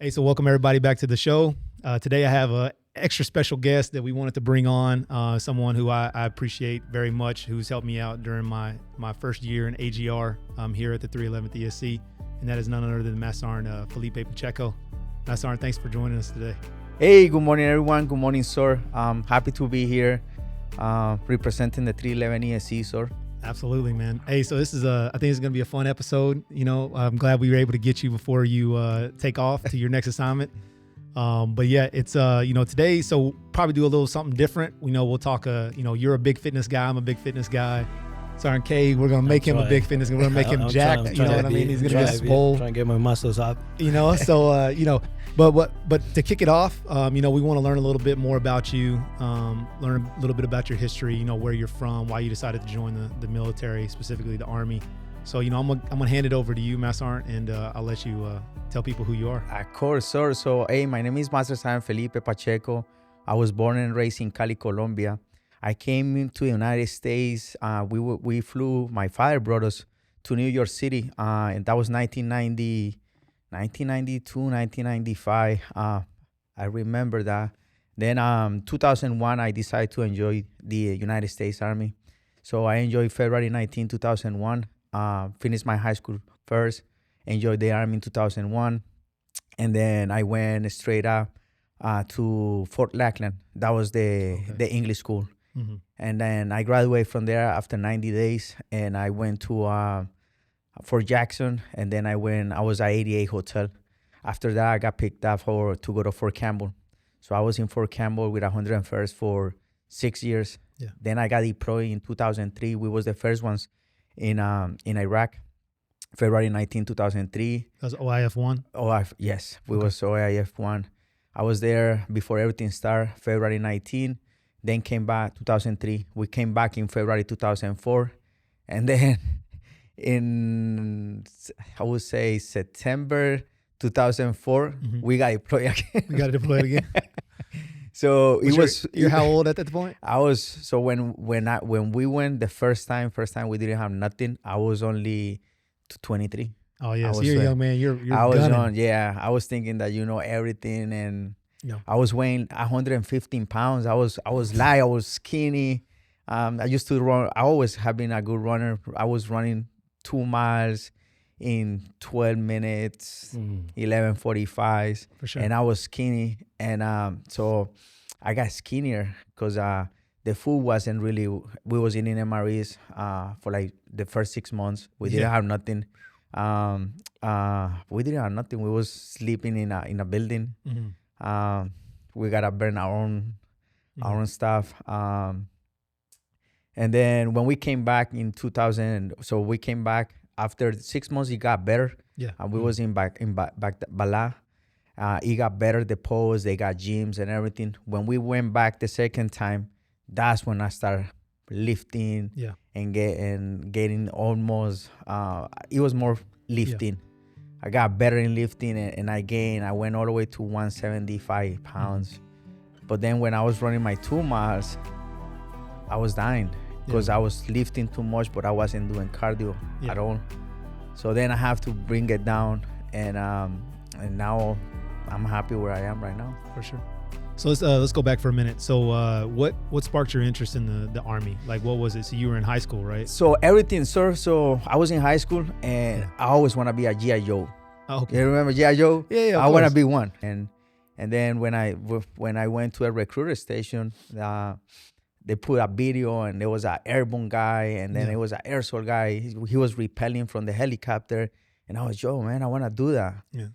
Hey, so welcome everybody back to the show. Today I have an extra special guest that we wanted to bring on, someone who I appreciate very much, who's helped me out during my first year in AGR here at the 311th ESC, and that is none other than Master Sgt. Felipe Pacheco. Master Sgt., thanks for joining us today. Hey, good morning, everyone. Good morning, sir. I'm happy to be here representing the 311 ESC, sir. Absolutely, man. Hey, so this is I think it's going to be a fun episode. You know, I'm glad we were able to get you before you take off to your next assignment. But yeah, it's, today, so probably do a little something different. We'll talk, you're a big fitness guy. I'm a big fitness guy. Sergeant K, we're going to make him a big fitness guy. We're going to make him jacked. You know what I mean? He's going to get swole. Trying to get my muscles up. But to kick it off, we want to learn a little bit more about you, learn a little bit about your history, where you're from, why you decided to join the military, specifically the Army. So, I'm gonna hand it over to you, Master Sgt., and I'll let you tell people who you are. Of course, sir. So, hey, my name is Master Sgt. Felipe Pacheco. I was born and raised in Cali, Colombia. I came into the United States. We flew, my father brought us to New York City, and that was 1992, 1995. I remember that. Then 2001, I decided to enjoy the United States Army. So I enjoyed February 19, 2001. Finished my high school first, enjoyed the Army in 2001. And then I went straight up to Fort Lackland. That was the English school. Mm-hmm. And then I graduated from there after 90 days. And I went to Fort Jackson, and then I was at 88 Hotel. After that, I got picked up to go to Fort Campbell. So I was in Fort Campbell with 101st for 6 years. Yeah. Then I got deployed in 2003. We was the first ones in Iraq, February 19, 2003. That was OIF-1? Yes, we was OIF-1. I was there before everything started, February 19. Then came back 2003. We came back in February 2004. And then in, I would say, September 2004, mm-hmm. we got deployed again. We got deployed again. So you're how old at that point? I was, so when we went the first time we didn't have nothing. I was only 23. Oh yeah, so you're a young man. You're I was gunning. young. Yeah, I was thinking that everything, and yeah. I was weighing 115 pounds. I was light. I was skinny. I used to run. I always have been a good runner. I was running 2 miles in 12 minutes, 11:45s. For sure. And I was skinny. And so I got skinnier because the food wasn't really, we was eating MREs for like the first 6 months. We didn't have nothing. We didn't have nothing. We was sleeping in a building. Mm-hmm. We got to burn our own stuff. And then when we came back in 2000, so we came back after 6 months, it got better. Yeah. We was back Bala. It got better, the pose, they got gyms and everything. When we went back the second time, that's when I started lifting and getting almost, it was more lifting. Yeah. I got better in lifting and I gained. I went all the way to 175 pounds. Mm-hmm. But then when I was running my 2 miles, I was dying. Because I was lifting too much, but I wasn't doing cardio at all. So then I have to bring it down, and now I'm happy where I am right now. For sure. So let's go back for a minute. So what sparked your interest in the Army? Like, what was it? So you were in high school, right? So everything, sir. So I was in high school, and I always want to be a G.I. Joe. Oh, okay. You remember G.I. Joe? Yeah. I want to be one. And then when I went to a recruiter station, they put a video, and there was an airborne guy, and then it was an air assault guy. He was repelling from the helicopter, and I was, yo, man, I want to do that. Yeah.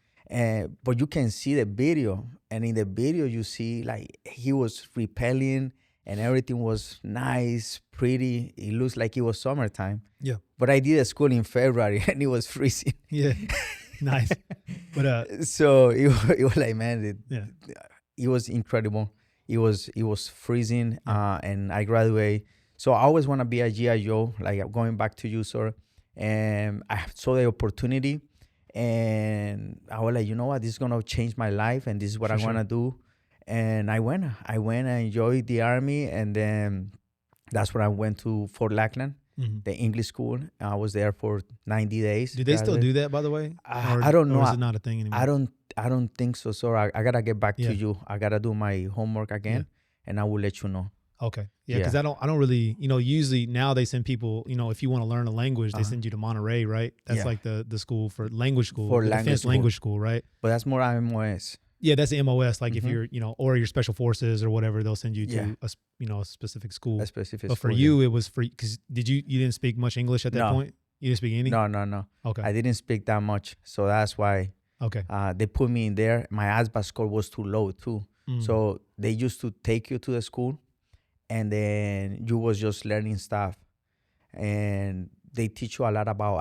But you can see the video, and in the video you see like he was repelling, and everything was nice, pretty. It looks like it was summertime. Yeah. But I did a school in February, and it was freezing. Yeah. Nice. But so it was like, man, it was incredible. It was freezing, and I graduated. So I always want to be a G.I. Joe, like going back to you, sir. And I saw the opportunity, and I was like, you know what, this is going to change my life, and this is what I want to do. And I went, I enjoyed the Army, and then that's when I went to Fort Lackland, the English school. I was there for 90 days. Do they still do that, by the way? I don't know. Or is it not a thing anymore? I don't think so. So I gotta get back Yeah. to you. I gotta do my homework again, and I will let you know. Okay. Yeah, because I don't really, usually now they send people, if you want to learn a language, they send you to Monterey, right? That's like the school for language school, For the language defense school. language school, right? But that's more MOS. Yeah, that's the MOS. Like if you're, or your special forces or whatever, they'll send you to a specific school. A specific But school, for you, it was free because you didn't speak much English at that No. point? You didn't speak any? No. Okay. I didn't speak that much, so that's why. Okay. They put me in there. My ASBA score was too low too, so they used to take you to the school, and then you was just learning stuff, and they teach you a lot about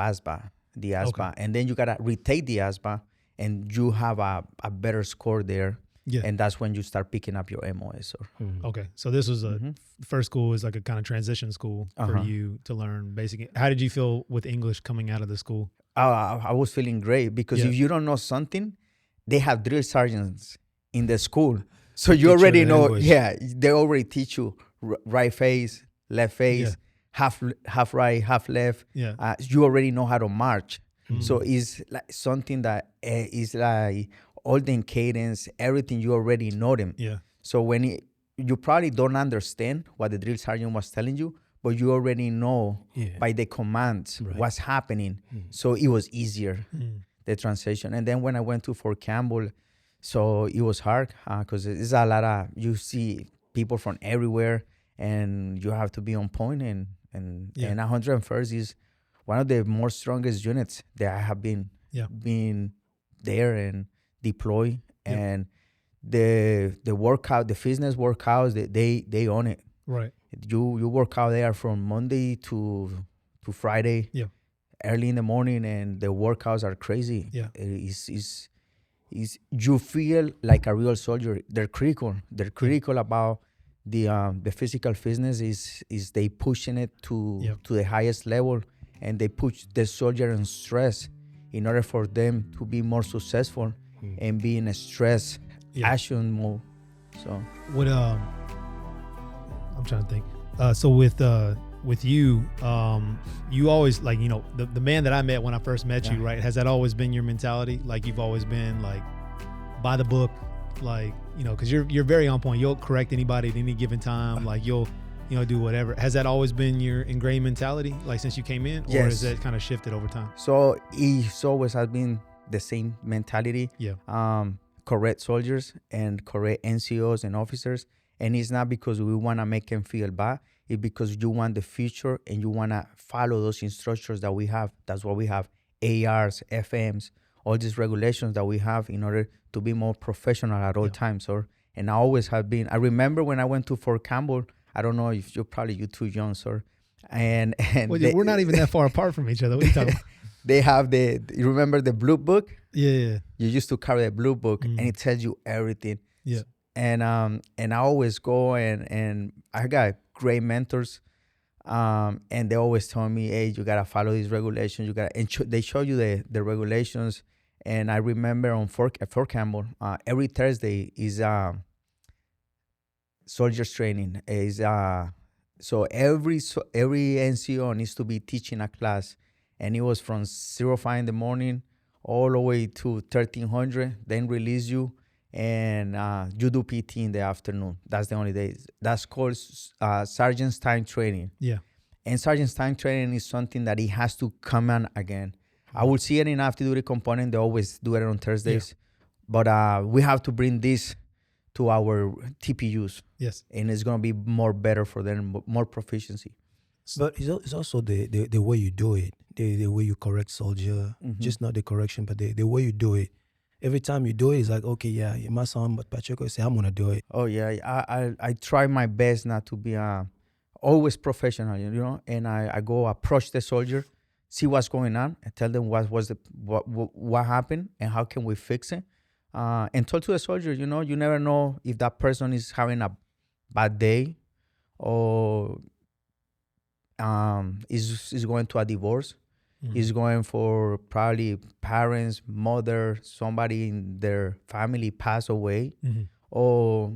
the ASBA, and then you gotta retake the ASBA, and you have a better score there. Yeah. And that's when you start picking up your MOS. Okay. So this was first school is like a kind of transition school for you to learn basic. How did you feel with English coming out of the school? I was feeling great because if you don't know something, they have drill sergeants in the school. So you already know, they already teach you right face, left face, half right, half left. Yeah. You already know how to march. So it's like something that is like all the cadence, everything, you already know them. Yeah. So when you probably don't understand what the drill sergeant was telling you, but you already know by the commands what's happening. So it was easier, the transition. And then when I went to Fort Campbell, so it was hard because it's a lot of, you see people from everywhere and you have to be on point. And 101st is one of the more strongest units that I have been there and deployed. And the workout, the fitness workouts, they own it. Right. You work out there from Monday to Friday, early in the morning, and the workouts are crazy. Yeah, is you feel like a real soldier. They're critical. They're critical about the physical fitness. Is they pushing it to the highest level, and they push the soldier in stress in order for them to be more successful and be in a stress action mode. So what I'm trying to think. So with you, you always like, the man that I met when I first met you, right? Has that always been your mentality? Like you've always been like by the book, like, because you're very on point. You'll correct anybody at any given time. Like you'll, do whatever. Has that always been your ingrained mentality, like since you came in, or has that kind of shifted over time? So it always has been the same mentality. Yeah. Correct soldiers and correct NCOs and officers. And it's not because we want to make them feel bad. It's because you want the future and you want to follow those instructions that we have. That's why we have ARs, FMs, all these regulations that we have in order to be more professional at all times. And I always have been. I remember when I went to Fort Campbell, I don't know if you're too young, sir. And well, we're not even that far apart from each other. What are you talking about? They have you remember the blue book? Yeah. You used to carry the blue book and it tells you everything. Yeah. And I always go and I got great mentors, and they always tell me, hey, you gotta follow these regulations. They show you the regulations. And I remember on Fort Campbell, every Thursday is soldiers training. So every NCO needs to be teaching a class, and it was from 05 in the morning all the way to 1300. Then release you. And you do PT in the afternoon. That's the only days. That's called sergeant's time training. Yeah. And sergeant's time training is something that it has to come on again. I will see it in active duty component. They always do it on Thursdays. Yeah. But we have to bring this to our TPUs. Yes. And it's going to be more better for them, more proficiency. But it's also the way you do it, the way you correct soldier, just not the correction, but the way you do it. Every time you do it, it's like, okay, yeah, my son, but Pacheco say, I'm going to do it. Oh, yeah. I try my best not to be always professional, and I go approach the soldier, see what's going on, and tell them what happened and how can we fix it. And talk to the soldier, you never know if that person is having a bad day or is going to a divorce. He's going for probably parents, mother, somebody in their family passed away, or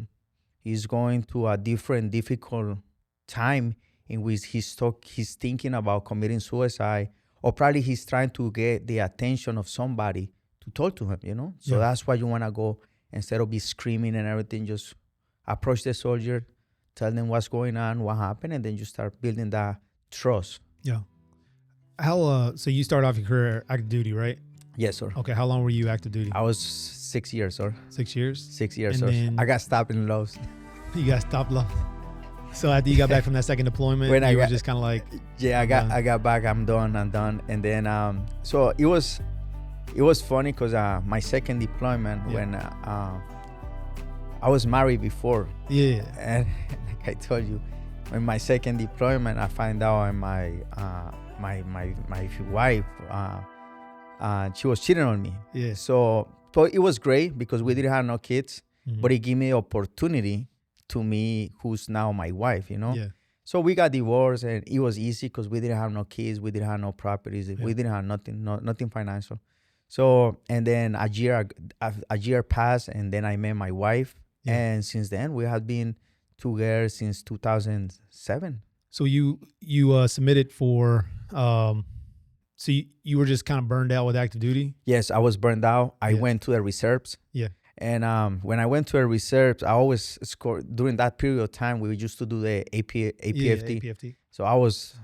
he's going to a difficult time in which he's thinking about committing suicide, or probably he's trying to get the attention of somebody talk to him, you know. So that's why you want to go, instead of be screaming and everything, just approach the soldier, tell them what's going on, what happened, and then you start building that trust. Yeah. How so you started off your career active duty, right? Yes, sir. Okay, how long were you active duty? I was 6 years, sir. 6 years? 6 years, And sir. then- I got stopped in Lowe's. You got stopped low. So after you got back from that second deployment, When I you were got- just kind of like, Yeah, I got back. I'm done. And then so it was funny because my second deployment when I was married before, yeah, and like I told you, in my second deployment, I find out my wife she was cheating on me. yeah. So it was great because we didn't have no kids, but it gave me the opportunity to me, who's now my wife, you know. Yeah. So we got divorced, and it was easy because we didn't have no kids, we didn't have no properties, we didn't have nothing financial. So, and then a year passed, and then I met my wife, and since then we have been together since 2007. So you submitted for so you were just kind of burned out with active duty? Yes, I was burned out. I went to the reserves. Yeah. And when I went to the reserves, I always scored during that period of time. We used to do the APFT. Yeah, APFT. So I was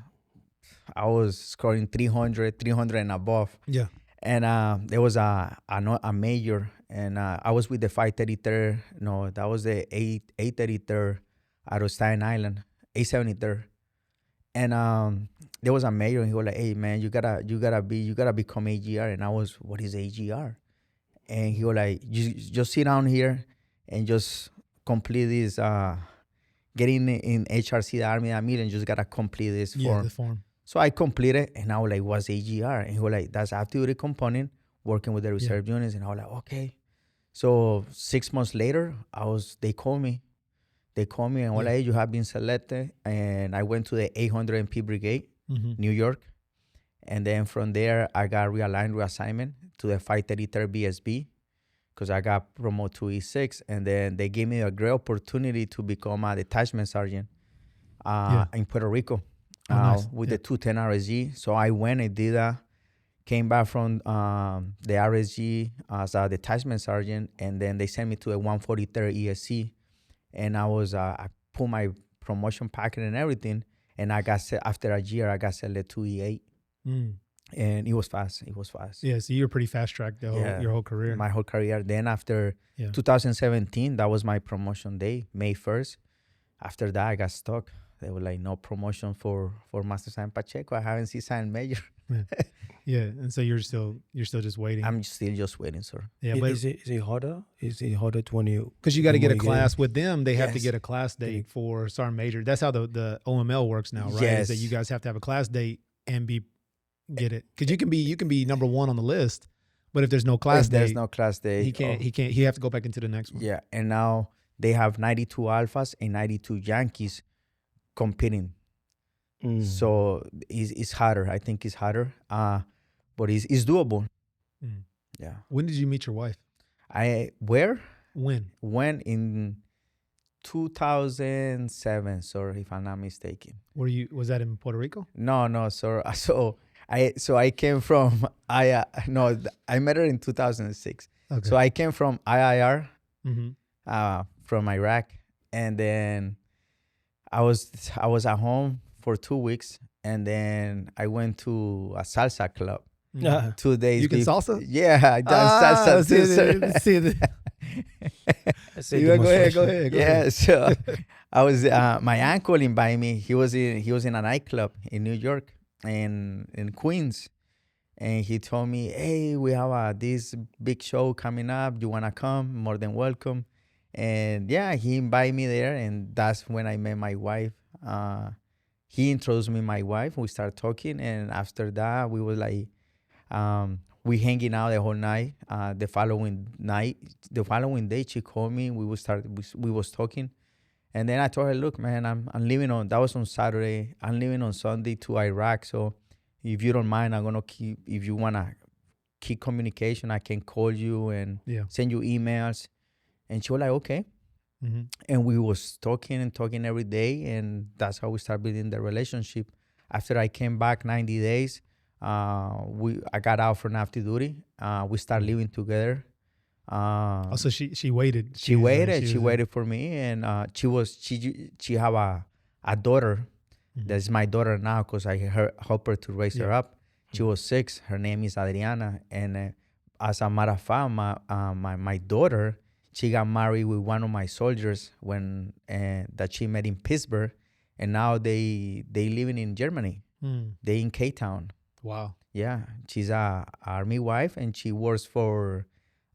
scoring 300 and above. Yeah. And there was a major, and I was with the 533rd. No, that was the 833rd out of Staten Island, 873rd. And there was a major, and he was like, "Hey man, you gotta become AGR." And I was, "What is AGR?" And he was like, just sit down here and just complete this, getting in HRC, the Army, that meeting, just gotta complete this form. The form. So I completed, and I was like, what's AGR? And he was like, that's active duty component, working with the reserve units. And I was like, okay. So 6 months later, they called me. And were like, hey, you have been selected. And I went to the 800 MP Brigade, New York. And then from there, I got reassignment to the 533rd BSB because I got promoted to E6. And then they gave me a great opportunity to become a detachment sergeant in Puerto Rico with the 210 RSG. So I went and did that, came back from the RSG as a detachment sergeant, and then they sent me to the 143rd ESC. And I put my promotion packet and everything, and I got after a year, I got selected to E8. And it was fast. Yeah, so you were pretty fast tracked your whole career. My whole career. Then after 2017, that was my promotion day, May 1st. After that, I got stuck. They were like, no promotion for Master Sgt. Pacheco. I haven't seen Sergeant Major. Yeah, and so you're still just waiting. I'm still just waiting, sir. Yeah, but is it harder? Is it harder to when you? Because you got to get a class with them. They have to Yes. get a class date for Sergeant Major. That's how the OML works now, right? Yes. Is that you guys have to have a class date and get it. Because you can be number one on the list, but if there's no class If date, there's no class day, he can't. He have to go back into the next one. Yeah, and now they have 92 Alphas and 92 Yankees competing. So it's harder. I think it's harder, but it's doable. Yeah. When did you meet your wife? When in 2007, sir, if I'm not mistaken. Was that in Puerto Rico? No, sir. So I came from I met her in 2006. Okay. So I came from IIR, Mm-hmm. from Iraq, and then I was at home for 2 weeks, and then I went to a salsa club. 2 days. You can salsa? Yeah, I done salsa too, sir. Go ahead. Yeah, so I was my uncle invited me. He was in a nightclub in New York and in Queens, and he told me, hey, we have this big show coming up. You wanna come? More than welcome. And yeah, he invited me there, and that's when I met my wife. He introduced me my wife. We started talking, and after that, we were like, we hanging out the whole night. The following day, she called me. We was talking, and then I told her, look, man, I'm leaving on. That was on Saturday. I'm leaving on Sunday to Iraq. So if you don't mind, I'm gonna keep. If you wanna keep communication, I can call you and send you emails. And she was like, okay. Mm-hmm. And we was talking every day, and that's how we started building the relationship. After I came back 90 days, I got out from active duty. We started living together. So she waited. She waited for me, and she have a daughter. That's my daughter now, because I helped her to raise her up. She was 6. Her name is Adriana, and as a matter of fact, my daughter, she got married with one of my soldiers that she met in Pittsburgh, and now they living in Germany. They in K-Town. Wow. Yeah, she's a army wife, and she works for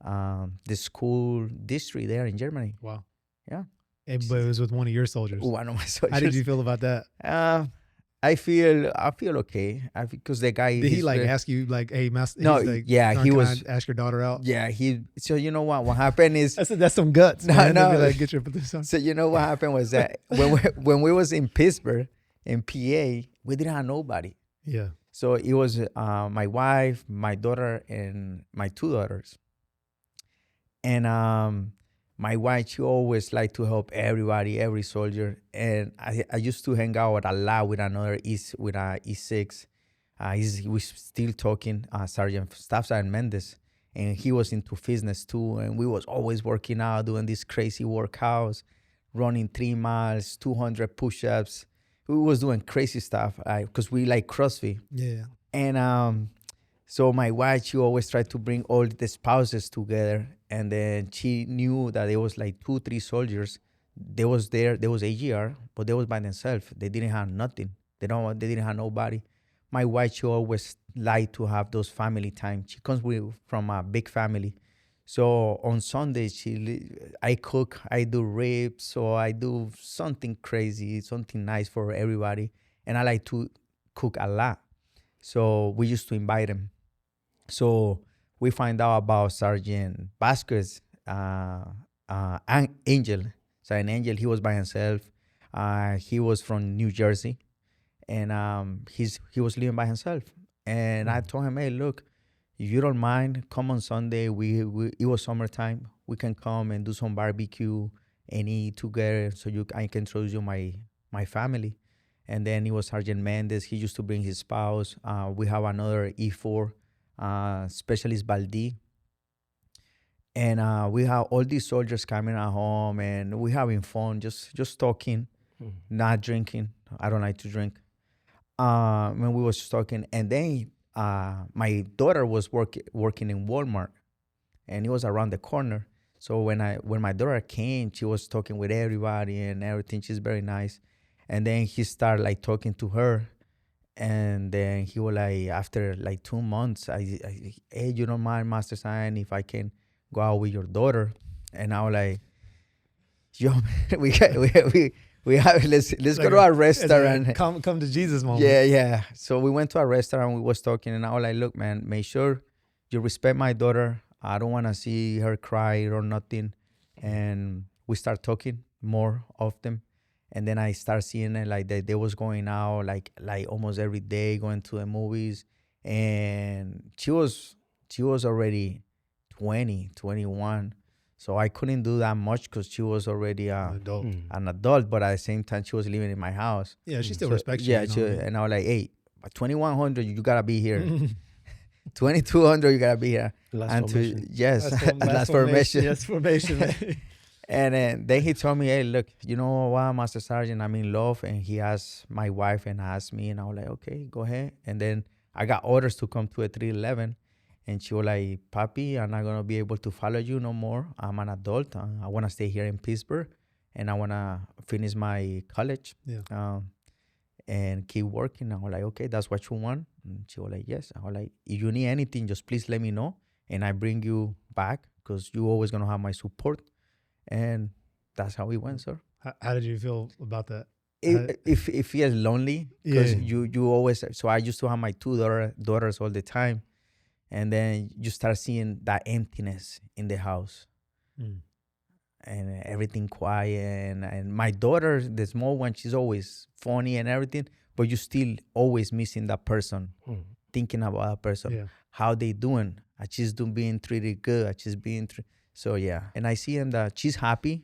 the school district there in Germany. Wow. Yeah. But it was with one of your soldiers. One of my soldiers. How did you feel about that? I feel okay. Because the guy. Did he ask you hey, Master? No, he was. Ask your daughter out. Yeah, So you know what happened is. That's some guts. No, man. no. Get your position. So you know what happened was that when we was in Pittsburgh, in PA, we didn't have nobody. Yeah. So it was my wife, my daughter, and my 2 daughters. And my wife, she always liked to help everybody, every soldier. And I used to hang out a lot with another E6. We still talking, Staff Sgt Mendes. And he was into fitness too. And we was always working out, doing these crazy workouts, running 3 miles, 200 push-ups. We was doing crazy stuff because we like CrossFit. Yeah. And so my wife, she always tried to bring all the spouses together. And then she knew that there was 2-3 soldiers. There was AGR, but they was by themselves. They didn't have nothing. They didn't have nobody. My wife, she always liked to have those family time. She comes from a big family. So on Sunday, I cook, I do ribs, so I do something crazy, something nice for everybody. And I like to cook a lot. So we used to invite them. So we find out about Sergeant Vasquez, Angel. Sergeant Angel, he was by himself. He was from New Jersey. And he was living by himself. And I told him, hey, look, if you don't mind, come on Sunday. It was summertime. We can come and do some barbecue and eat together, so I can introduce you my family. And then it was Sergeant Mendes. He used to bring his spouse. We have another E4, Specialist Baldi. And we have all these soldiers coming at home, and we having fun, just talking, not drinking. I don't like to drink. When we was talking, and then my daughter was working in Walmart, and it was around the corner. So when my daughter came, she was talking with everybody and everything. She's very nice. And then he started talking to her, and then he was after 2 months, hey, you don't mind, Master Sgt, if I can go out with your daughter? And I was like, yo, we have let's go to a restaurant. Come to Jesus moment. Yeah. So we went to a restaurant. We was talking, and I was like, look, man, make sure you respect my daughter. I don't want to see her cry or nothing. And we start talking more often. And then I start seeing it that they was going out like almost every day, going to the movies. And she was already 20, 21. So I couldn't do that much because she was already an adult. But at the same time, she was living in my house. Yeah, she still respects you. Yeah, and I was like, hey, 2,100, you got to be here. 2,200, you got to be here. Last formation. Last formation. Yes, formation. And then he told me, hey, look, you know what, Master Sergeant, I'm in love. And he asked my wife and asked me. And I was like, okay, go ahead. And then I got orders to come to a 311. And she was like, Papi, I'm not going to be able to follow you no more. I'm an adult. I want to stay here in Pittsburgh. And I want to finish my college and keep working. I was like, okay, that's what you want? And she was like, yes. I was like, if you need anything, just please let me know. And I bring you back because you're always going to have my support. And that's how it went, sir. How did you feel about that? It feels lonely because you always. So I used to have my 2 daughters all the time. And then you start seeing that emptiness in the house. And everything quiet. And my daughter, the small one, she's always funny and everything. But you still always missing that person. Thinking about that person. Yeah. How they doing. She's being treated good. She's being so, yeah. And I see him that she's happy.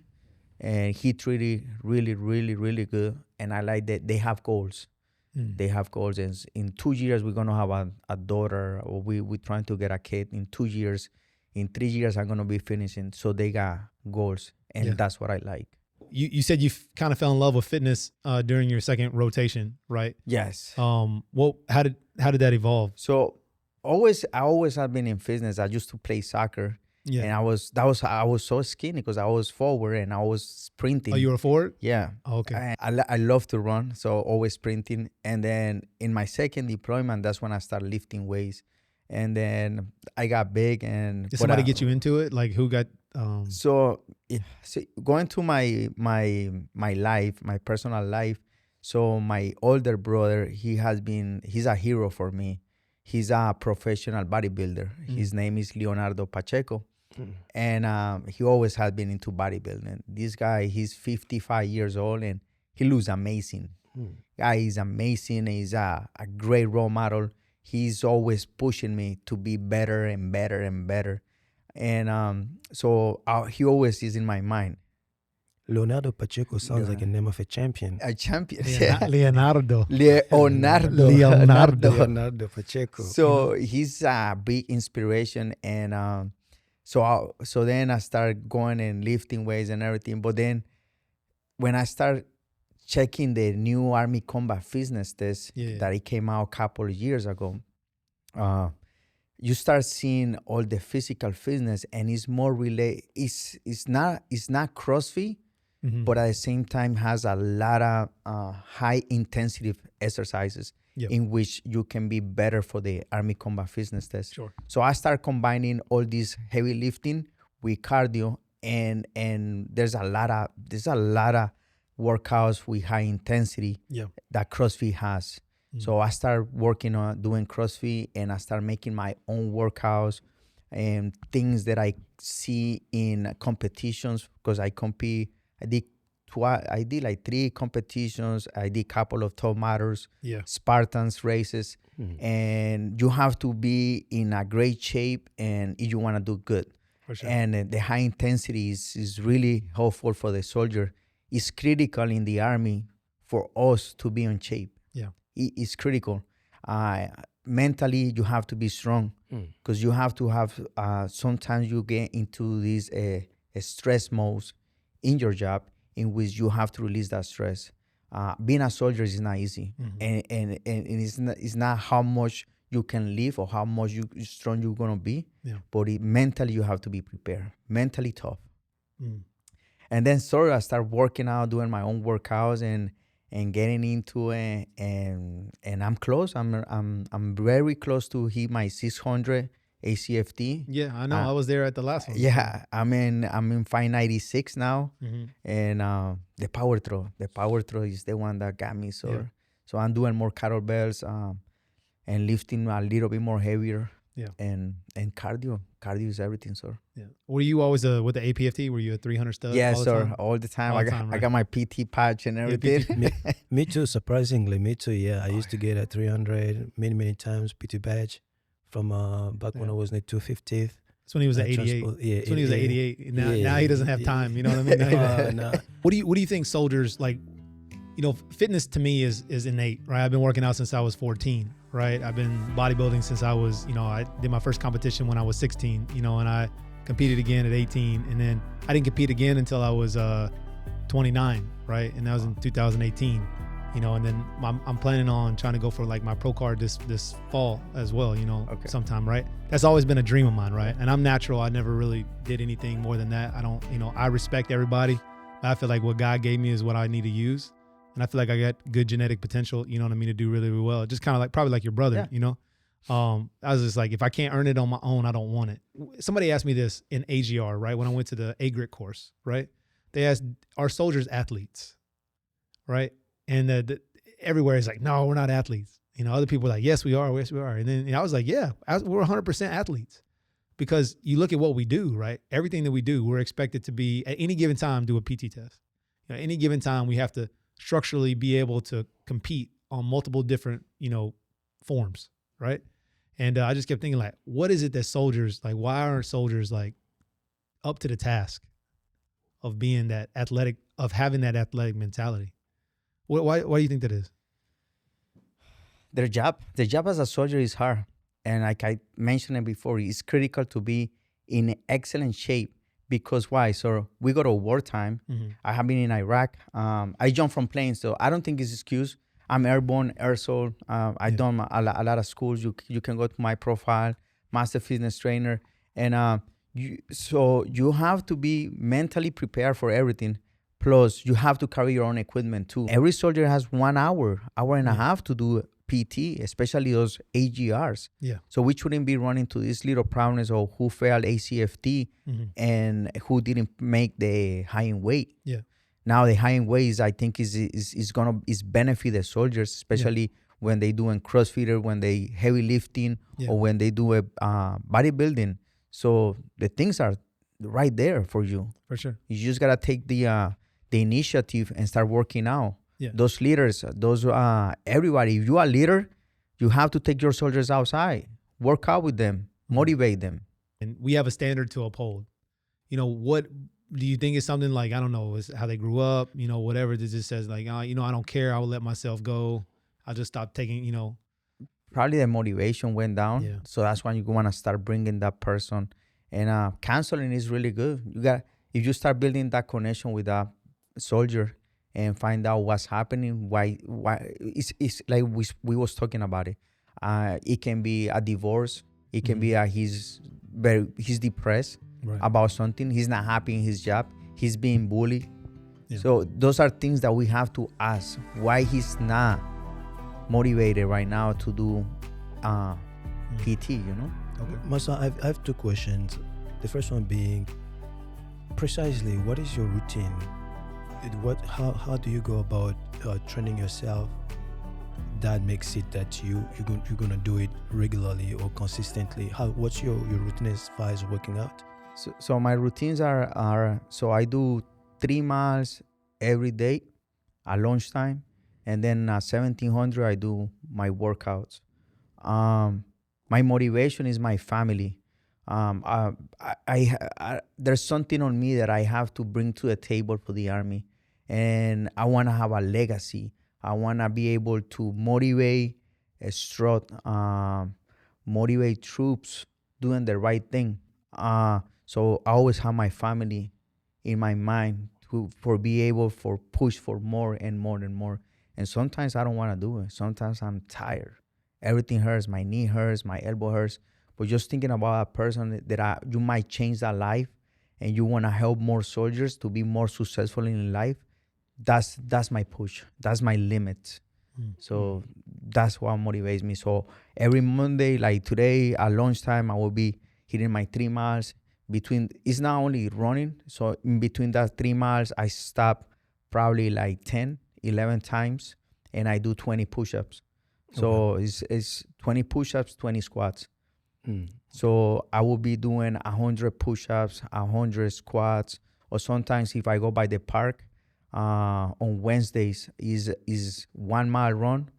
And he treated really, really, really good. And I like that they have goals. They have goals, and in 2 years we're gonna have a daughter, or we're trying to get a kid in 2 years. In 3 years I'm gonna be finishing. So they got goals, and that's what I like. You said you kind of fell in love with fitness during your second rotation, right? Yes. Well, how did that evolve? So I always have been in fitness. I used to play soccer. Yeah. And I was so skinny because I was forward and I was sprinting. Oh, you were forward? Yeah. Oh, okay. I love to run, so always sprinting. And then in my second deployment, that's when I started lifting weights. And then I got big. And Did somebody get you into it? Like who got? So going to my life, my personal life. So my older brother, he's a hero for me. He's a professional bodybuilder. His name is Leonardo Pacheco. And he always has been into bodybuilding. This guy, he's 55 years old and he looks amazing. Guy is amazing. He's a great role model. He's always pushing me to be better and better and better. And so he always is in my mind. Leonardo Pacheco sounds like a name of a champion. A champion. Leonardo Pacheco. So he's a big inspiration. And so then I started going and lifting weights and everything. But then when I start checking the new Army Combat Fitness test that it came out a couple of years ago, you start seeing all the physical fitness, and it's more it's not CrossFit, but at the same time has a lot of high intensity exercises in which you can be better for the Army Combat Fitness test. Sure. So I start combining all this heavy lifting with cardio, and there's a lot of workouts with high intensity that CrossFit has. So I start working on doing CrossFit, and I start making my own workouts and things that I see in competitions, because I compete. I did like 3 competitions. I did a couple of Top Matters, Spartans races, and you have to be in a great shape and you want to do good. For sure. And the high intensity is really helpful for the soldier. It's critical in the Army for us to be in shape. Yeah, it's critical. Mentally, you have to be strong, because you have to have. Sometimes you get into these stress modes in your job, in which you have to release that stress. Being a soldier is not easy, and it's not how much you can live or how much strong you're gonna be, but mentally you have to be prepared, mentally tough. And then I start working out, doing my own workouts, and getting into it, and I'm close. I'm very close to hit my 600 ACFT. Yeah, I know. I was there at the last one. Yeah, I'm in 596 now, and the power throw is the one that got me. So I'm doing more kettlebells, and lifting a little bit more heavier. Yeah, and cardio is everything, sir. Yeah. Were you always with the APFT? Were you a 300 stud? Yeah, sir. All the time. I got my PT patch and everything. Me too. Surprisingly, me too. Yeah, I used to get a 300 many times PT badge from back when I was in the 250th. That's when he was at 88. That's when he was at 88. Now he doesn't have time. You know what I mean? What do you think soldiers like? You know, fitness to me is innate, right? I've been working out since I was 14, right? I've been bodybuilding since I was, I did my first competition when I was 16, and I competed again at 18, and then I didn't compete again until I was 29, right? And that was in 2018, and then I'm planning on trying to go for like my pro card this fall as well, sometime, right? That's always been a dream of mine, right? And I'm natural. I never really did anything more than that. I don't, I respect everybody. I feel like what God gave me is what I need to use. And I feel like I got good genetic potential, to do really, really well. Just kind of like, probably like your brother, I was just like, if I can't earn it on my own, I don't want it. Somebody asked me this in AGR, right? When I went to the AGRIT course, right? They asked, are soldiers athletes, right? And everywhere is like, no, we're not athletes. Other people are like, yes, we are. Yes, we are. And then I was like, yeah, we're 100% athletes, because you look at what we do, right? Everything that we do, we're expected to be at any given time, do a PT test. At any given time, we have to structurally be able to compete on multiple different, forms, right? And I just kept thinking, like, what is it that soldiers, like, why aren't soldiers like up to the task of being that athletic, of having that athletic mentality? Why do you think that is? their job as a soldier is hard. And like I mentioned it before, it's critical to be in excellent shape. Because why? So we go to wartime. I have been in Iraq. I jump from planes, so I don't think it's excuse. I'm airborne, air soul. I done a lot of schools. You can go to my profile, Master Fitness Trainer, and you have to be mentally prepared for everything. Plus, you have to carry your own equipment too. Every soldier has 1 hour and a half to do PT, especially those AGRs. Yeah. So we shouldn't be running to these little problems of who failed ACFT and who didn't make the high in weight. Yeah. Now the high in weight I think is benefit the soldiers, especially when they doing CrossFitter, when they heavy lifting, or when they do a bodybuilding. So the things are right there for you. For sure. You just gotta take the initiative and start working out. Yeah. Those leaders, everybody. If you are a leader, you have to take your soldiers outside, work out with them, motivate them. And we have a standard to uphold. What do you think is something like, I don't know, is how they grew up, whatever this just says like, I don't care. I will let myself go. I'll just stop taking, Probably the motivation went down. Yeah. So that's when you want to start bringing that person. And counseling is really good. If you start building that connection with a soldier and find out what's happening, why it's like we was talking about it. It can be a divorce. It can be he's depressed about something. He's not happy in his job. He's being bullied. Yeah. So those are things that we have to ask why he's not motivated right now to do PT. Okay. Master, I have two questions. The first one being, precisely, what is your routine? How do you go about training yourself that makes it that you're gonna do it regularly or consistently? What's your routine as far as working out? So my routines are so I do 3 miles every day at lunchtime, and then at 1700 I do my workouts. My motivation is my family. There's something on me that I have to bring to the table for the Army. And I want to have a legacy. I want to be able to motivate motivate troops doing the right thing. So I always have my family in my mind for be able for push for more and more and more. And sometimes I don't want to do it. Sometimes I'm tired. Everything hurts. My knee hurts. My elbow hurts. But just thinking about a person that you might change that life, and you want to help more soldiers to be more successful in life. That's my push. That's my limit. So that's what motivates me. So every Monday, like today at lunchtime, I will be hitting my 3 miles. It's not only running. So in between that 3 miles, I stop probably like 10, 11 times, and I do 20 push-ups. So it's 20 push-ups, 20 squats. So I will be doing 100 push-ups, 100 squats, or sometimes if I go by the park, on Wednesdays is 1 mile run,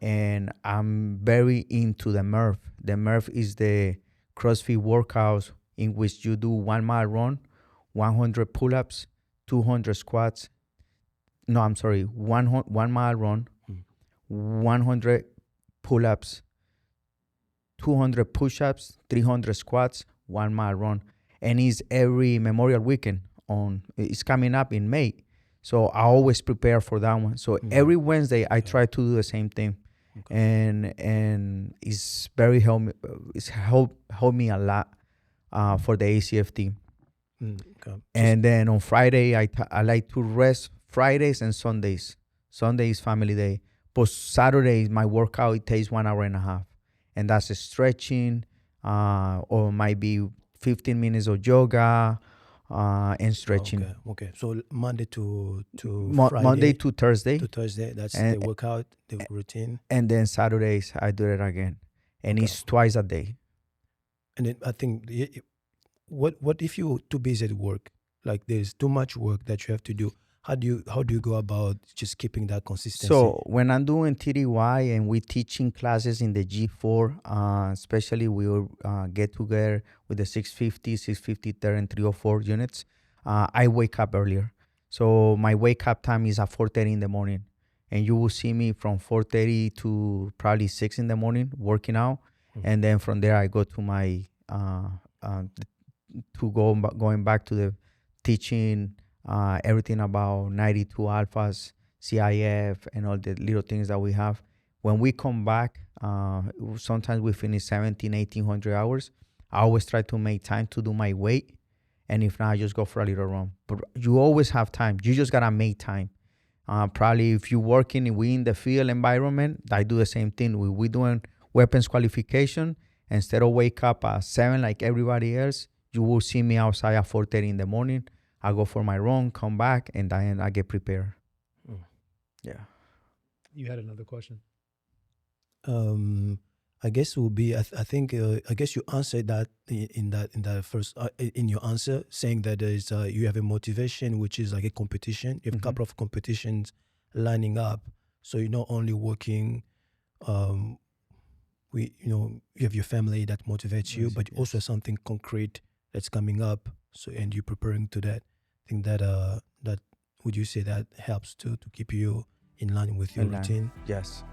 and I'm very into the Murph. The Murph is the CrossFit workouts in which you do 1 mile run, 100 pull-ups, 200 squats. No, I'm sorry, 1 mile run, 100 pull-ups, 200 push-ups, 300 squats, 1 mile run, and it's every Memorial Weekend. It's coming up in May. So I always prepare for that one. So every Wednesday I try to do the same thing, and it's very help me a lot for the ACFT. And then on Friday I like to rest. Fridays and Sundays. Sunday is family day. But Saturday my workout, it takes 1 hour and a half, and that's a stretching, or might be 15 minutes of yoga. And stretching. Okay. So Monday to Friday. Monday to Thursday. That's the workout, the routine. And then Saturdays I do it again, and it's twice a day. And then I think, what if you're too busy at work? Like there's too much work that you have to do. How do you go about just keeping that consistency? So when I'm doing TDY and we teaching classes in the G4, especially we will get together with the 650, 650 and 304 units, I wake up earlier. So my wake up time is at 4:30 in the morning. and you will see me from 4:30 to probably 6 in the morning working out. And then from there I go to my going back to the teaching everything about 92 alphas, CIF, and all the little things that we have. When we come back, sometimes we finish 1,800 hours. I always try to make time to do my weight, and if not, I just go for a little run. But you always have time. You just gotta make time. Probably if you're working in the field environment, I do the same thing. We doing weapons qualification. Instead of wake up at 7 like everybody else, you will see me outside at 4:30 in the morning. I go for my run, come back, and then I get prepared. Yeah. You had another question? I guess it will be. I think. I guess you answered that in that first in your answer, saying that there is you have a motivation, which is like a competition. You have a couple of competitions lining up, so you're not only working. You have your family that motivates you, but also something concrete that's coming up. So and you're preparing to that. I think that that would you say that helps to keep you in line with your routine? Yes,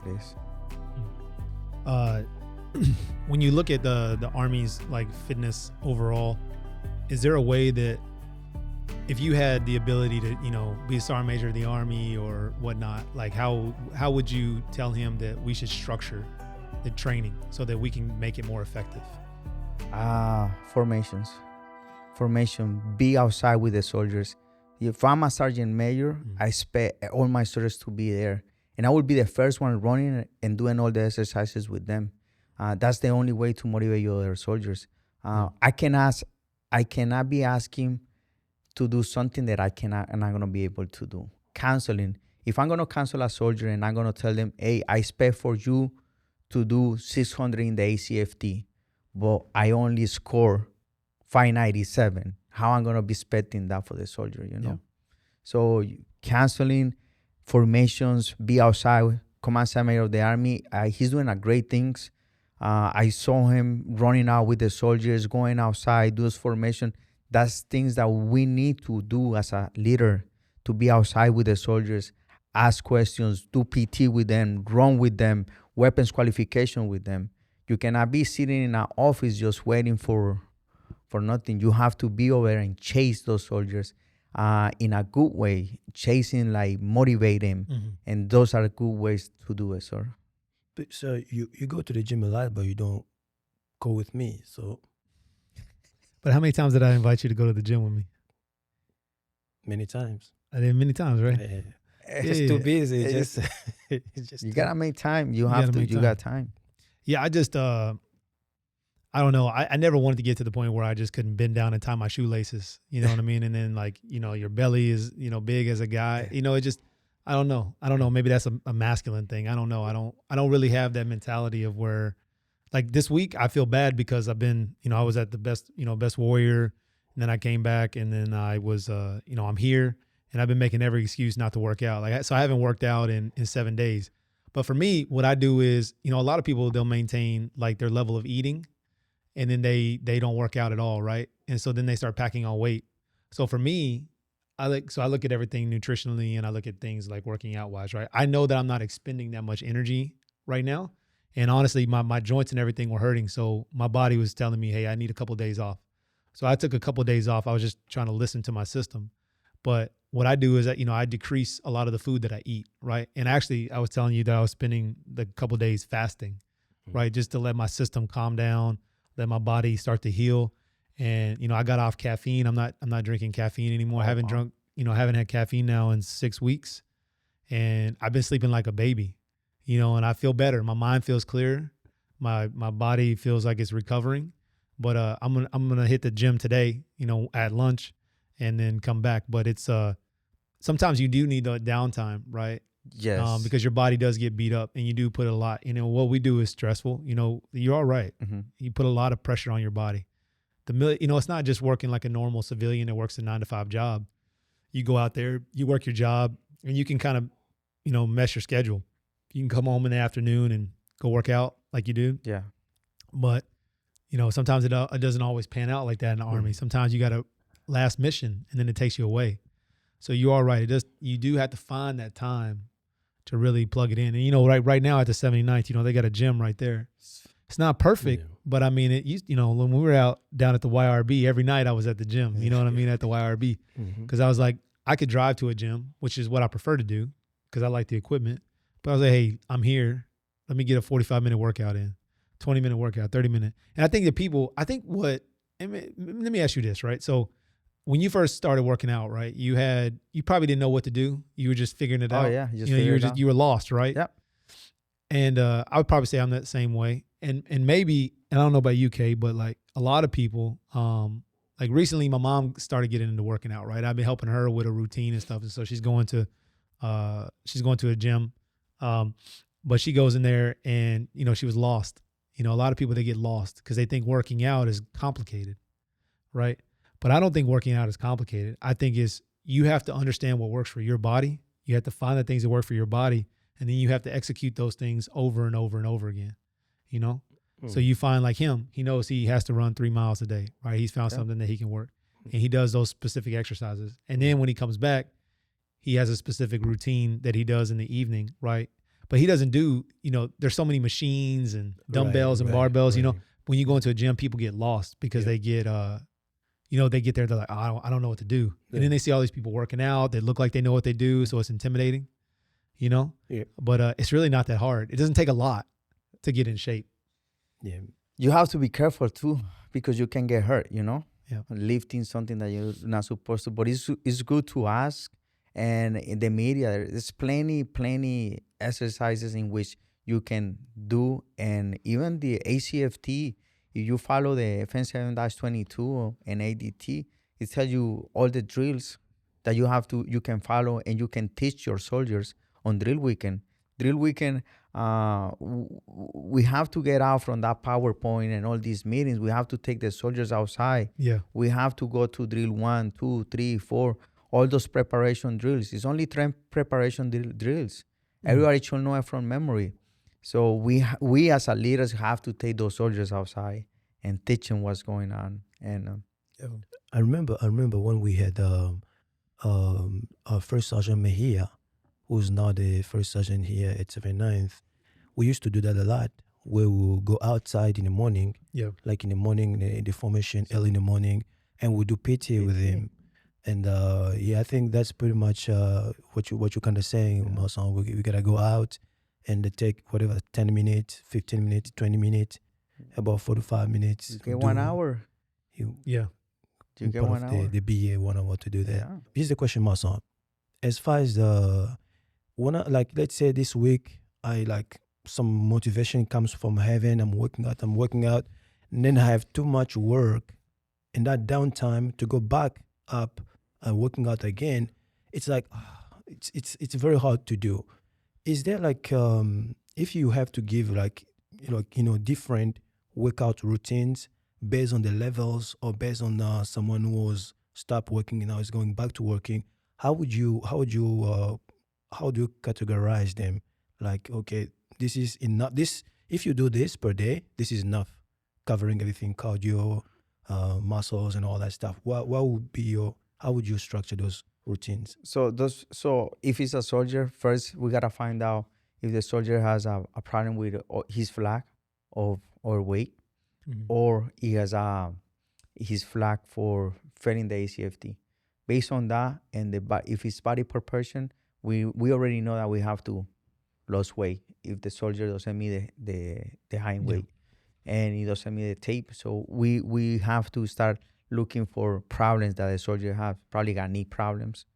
it is. When you look at the Army's like fitness overall, is there a way that if you had the ability to, be a sergeant major of the Army or whatnot, like how would you tell him that we should structure the training so that we can make it more effective? Formation, be outside with the soldiers. If I'm a sergeant major, I expect all my soldiers to be there. And I will be the first one running and doing all the exercises with them. That's the only way to motivate your other soldiers. I cannot be asking to do something that I'm not going to be able to do. Counseling. If I'm going to counsel a soldier and I'm going to tell them, hey, I expect for you to do 600 in the ACFT, but I only score 597. How I'm going to be expecting that for the soldier, Yeah. So counseling, formations, be outside. Command Sergeant of the Army, he's doing great things. I saw him running out with the soldiers, going outside, do his formation. That's things that we need to do as a leader, to be outside with the soldiers, ask questions, do PT with them, run with them, weapons qualification with them. You cannot be sitting in an office just waiting for nothing. You have to be over there and chase those soldiers in a good way, chasing, like motivate them. And those are good ways to do it, sir. But so you go to the gym a lot, but you don't go with me. So, but how many times did I invite you to go to the gym with me? Many times. I did many times, right? It's too busy. It's just you gotta make time. You got time. Yeah, I just I don't know. I never wanted to get to the point where I just couldn't bend down and tie my shoelaces. You know what I mean? And then like, your belly is, big as a guy. It just, I don't know. Maybe that's a masculine thing. I don't know. I don't really have that mentality of where, like this week I feel bad because I've been, I was at the best warrior, and then I came back, and then I was, I'm here, and I've been making every excuse not to work out. So I haven't worked out in 7 days. But for me, what I do is, a lot of people, they'll maintain like their level of eating, and then they don't work out at all, right? And so then they start packing on weight. So for me, I look at everything nutritionally, and I look at things like working out wise, right? I know that I'm not expending that much energy right now. And honestly, my joints and everything were hurting. So my body was telling me, hey, I need a couple of days off. So I took a couple of days off. I was just trying to listen to my system. But what I do is that, I decrease a lot of the food that I eat, right? And actually, I was telling you that I was spending the couple of days fasting, right? Just to let my system calm down, let my body start to heal. And, I got off caffeine. I'm not drinking caffeine anymore. I haven't had caffeine now in 6 weeks. And I've been sleeping like a baby, and I feel better. My mind feels clear. My body feels like it's recovering. But I'm gonna hit the gym today, at lunch, and then come back. But it's sometimes you do need the downtime, right? Yes. Because your body does get beat up, and you do put a lot. What we do is stressful. You're all right. You put a lot of pressure on your body. It's not just working like a normal civilian that works a 9-to-5 job. You go out there, you work your job, and you can kind of, mesh your schedule. You can come home in the afternoon and go work out like you do. Yeah. But, sometimes it doesn't always pan out like that in the Army. Sometimes you got a last mission, and then it takes you away. So you are right. You do have to find that time to really plug it in. And, right now at the 79th, they got a gym right there. It's not perfect, but I mean, when we were out down at the YRB, every night I was at the gym, you know what I mean, at the YRB. Because I was like, I could drive to a gym, which is what I prefer to do because I like the equipment. But I was like, hey, I'm here. Let me get a 45-minute workout in, 20-minute workout, 30-minute. And I think let me ask you this, right? So when you first started working out, right, you probably didn't know what to do. You were just figuring it out. Oh yeah, you were lost, right? Yep. And I would probably say I'm that same way. And maybe, and I don't know about UK, but like a lot of people, like recently my mom started getting into working out, right? I've been helping her with a routine and stuff. And so she's going to a gym. But she goes in there and, she was lost. A lot of people, they get lost because they think working out is complicated, right? But I don't think working out is complicated. I think you have to understand what works for your body. You have to find the things that work for your body. And then you have to execute those things over and over and over again, So you find like him, he knows he has to run 3 miles a day, right? He's found something that he can work and he does those specific exercises. And then when he comes back, he has a specific routine that he does in the evening, right? But he doesn't do, there's so many machines and dumbbells and barbells, when you go into a gym, people get lost because they get, they get there, they're like, oh, I don't know what to do. Yeah. And then they see all these people working out. They look like they know what they do. So it's intimidating, Yeah. But it's really not that hard. It doesn't take a lot to get in shape. Yeah. You have to be careful too because you can get hurt, Yeah. Lifting something that you're not supposed to. But it's good to ask. And in the media, there's plenty exercises in which you can do. And even the ACFT, if you follow the FN7-22 and ADT, it tells you all the drills that you can follow and you can teach your soldiers on drill weekend. Drill weekend, we have to get out from that PowerPoint and all these meetings. We have to take the soldiers outside. Yeah. We have to go to drill 1, 2, 3, 4. All those preparation drills. It's only 3 preparation drills. Everybody should know it from memory. So we as a leaders have to take those soldiers outside and teach them what's going on. And I remember when we had our first sergeant Mejia, who's now the first sergeant here at 79th. We used to do that a lot, where we will go outside in the morning, like in the morning, in the formation, early in the morning, and we'll do PT with him. And I think that's pretty much what you're kind of saying, Marcel. We gotta go out and take whatever 10 minutes, 15 minutes, 20 minutes, about 45 minutes. You get 1 hour. You get 1 hour. The BA 1 hour to do that. Yeah. Here's the question, Marcel. As far as let's say this week, some motivation comes from heaven. I'm working out, and then I have too much work, and that downtime to go back up and working out again, it's like it's very hard to do. Is there if you have to give different workout routines based on the levels or based on someone who was stopped working and now is going back to working, how do you categorize them? Like, okay, this is enough. This, if you do this per day, this is enough, covering everything, cardio, muscles, and all that stuff. What would be how would you structure those routines? So if it's a soldier, first we gotta find out if the soldier has a problem with his flag of weight, or he has his flag for failing the ACFT. Based on that, and if it's body proportion, we already know that we have to lose weight if the soldier doesn't meet the height weight, and he doesn't meet the tape. So we have to start looking for problems that the soldier have. Probably got knee problems.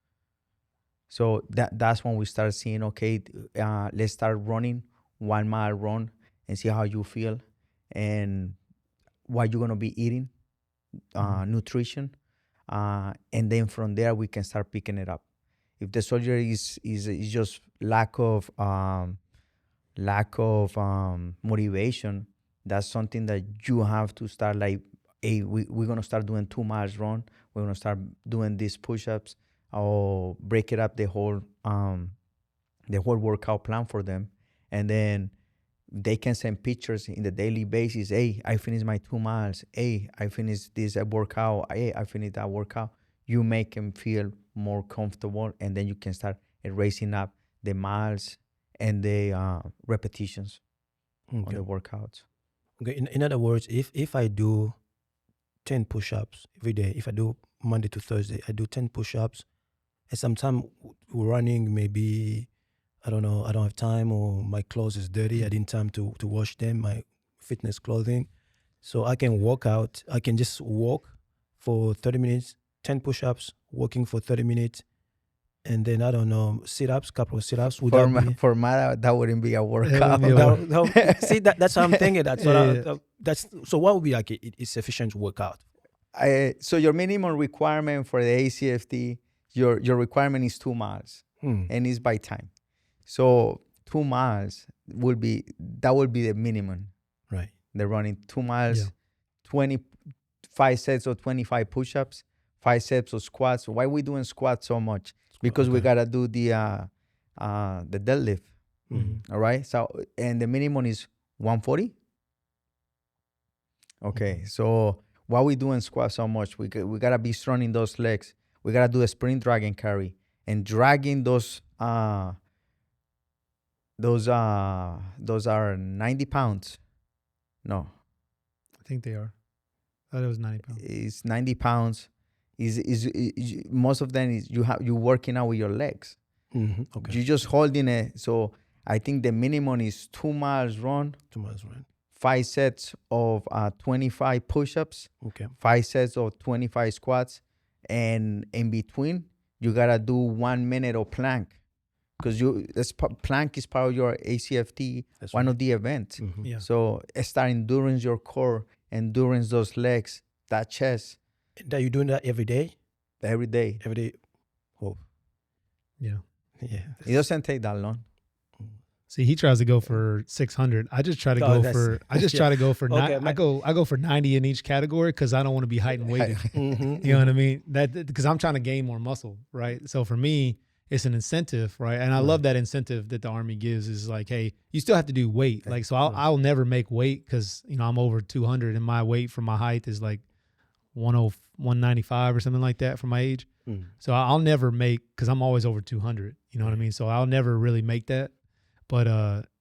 So that's when we start seeing, okay, let's start running 1 mile run and see how you feel and what you're gonna be eating, nutrition, and then from there we can start picking it up. If the soldier is just lack of motivation, that's something that you have to start like, hey, we're gonna start doing 2 miles run. We're gonna start doing these push-ups, or break it up the whole workout plan for them, and then they can send pictures in the daily basis. Hey, I finished my 2 miles. Hey, I finished this workout. Hey, I finished that workout. You make them feel more comfortable, and then you can start erasing up the miles and the repetitions on Okay. the workouts. Okay. In other words, if I do 10 push-ups every day, if I do Monday to Thursday, I do 10 push-ups, and sometimes running, maybe, I don't know, I don't have time, or my clothes is dirty, I didn't time to wash them, my fitness clothing. So I can walk out, I can just walk for 30 minutes, 10 push-ups, walking for 30 minutes, and then, I don't know, sit-ups, couple of sit-ups. Would For that be? for Mara, that wouldn't be a workout. be a See, that's what I'm thinking. That's what Yeah. that's, so what would be like a sufficient workout? So your minimum requirement for the ACFT, your requirement is 2 miles, and it's by time. So 2 miles would be the minimum. Right. They're running 2 miles, Yeah. 25 sets or 25 push-ups, 5 sets of squats. Why we doing squats so much? Because we gotta do the deadlift. All right. So and the minimum is 140. Okay. So why we doing squats so much? We gotta be strong in those legs. We gotta do a sprint, drag, and carry, and dragging those are 90 pounds. No, I think they are. I thought it was 90 pounds. it's 90 pounds. Is most of them is you working out with your legs. Okay. You're just holding it. So I think the minimum is 2 miles run, 2 miles, right? 5 sets of 25 push-ups, Okay. 5 sets of 25 squats, and in between you gotta do 1 minute of plank, because plank is part of your ACFT, That's one right. of the events. Yeah. So start endurance your core, endurance those legs, that chest That you doing that every day? every day. Every day. Oh, Yeah. yeah. It doesn't take that long. See, he tries to go for 600. I just try to No, go that's- for. I just yeah. try to go for. Okay, I go for 90 in each category because I don't want to be height and weighted. You know what I mean? That because I'm trying to gain more muscle, right? So for me, it's an incentive, right? And I love that incentive that the Army gives. Is like, hey, you still have to do weight. Like, so I'll never make weight because I'm over 200 and my weight for my height is like 195 or something like that for my age. So I'll never make, because I'm always over 200. You know what I mean? So I'll never really make that. But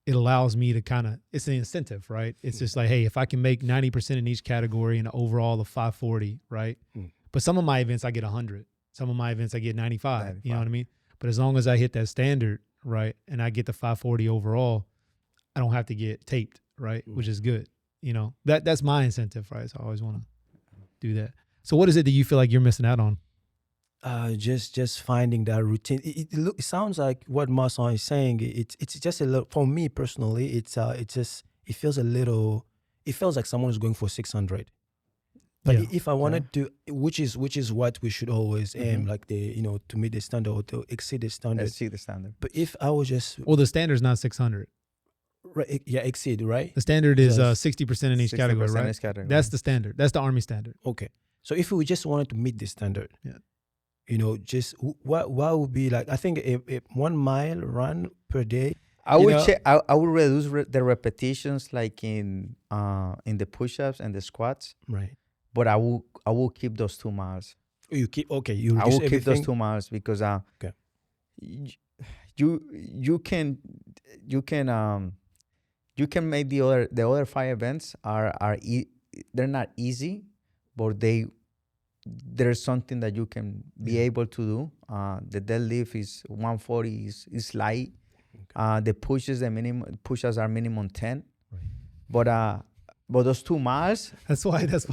it allows me to kind of, it's an incentive, right? It's just like, hey, if I can make 90% in each category and overall of 540, right? But some of my events I get 100. Some of my events I get 95. You know what I mean? But as long as I hit that standard, right, and I get the 540 overall, I don't have to get taped, right? Which is good. That's my incentive, right? So I always want to do that. So what is it that you feel like you're missing out on? Just finding that routine. It sounds like what Marcel is saying. It's just a little. For me personally, it feels a little. It feels like someone is going for 600. But Yeah. if I wanted to, which is what we should always aim, like to meet the standard or to exceed the standard. Let's see the standard. But if I was just Well, the standard's not 600. exceed, right? The standard is Just 60% in each category, 60% right? is category. That's the standard. That's the Army standard. Okay. So if we just wanted to meet the standard, Yeah. just what would be like? I think a 1 mile run per day. I You would know- check. I would reduce the repetitions, like in the push-ups and the squats. Right. But I will keep those 2 miles. You keep You I reduce will keep those everything? 2 miles because Okay. you can make the other 5 events they're not easy, but there's something that you can be able to do. The deadlift is 140 is light. The pushes are minimum 10. Right. But those 2 miles, That's why he does.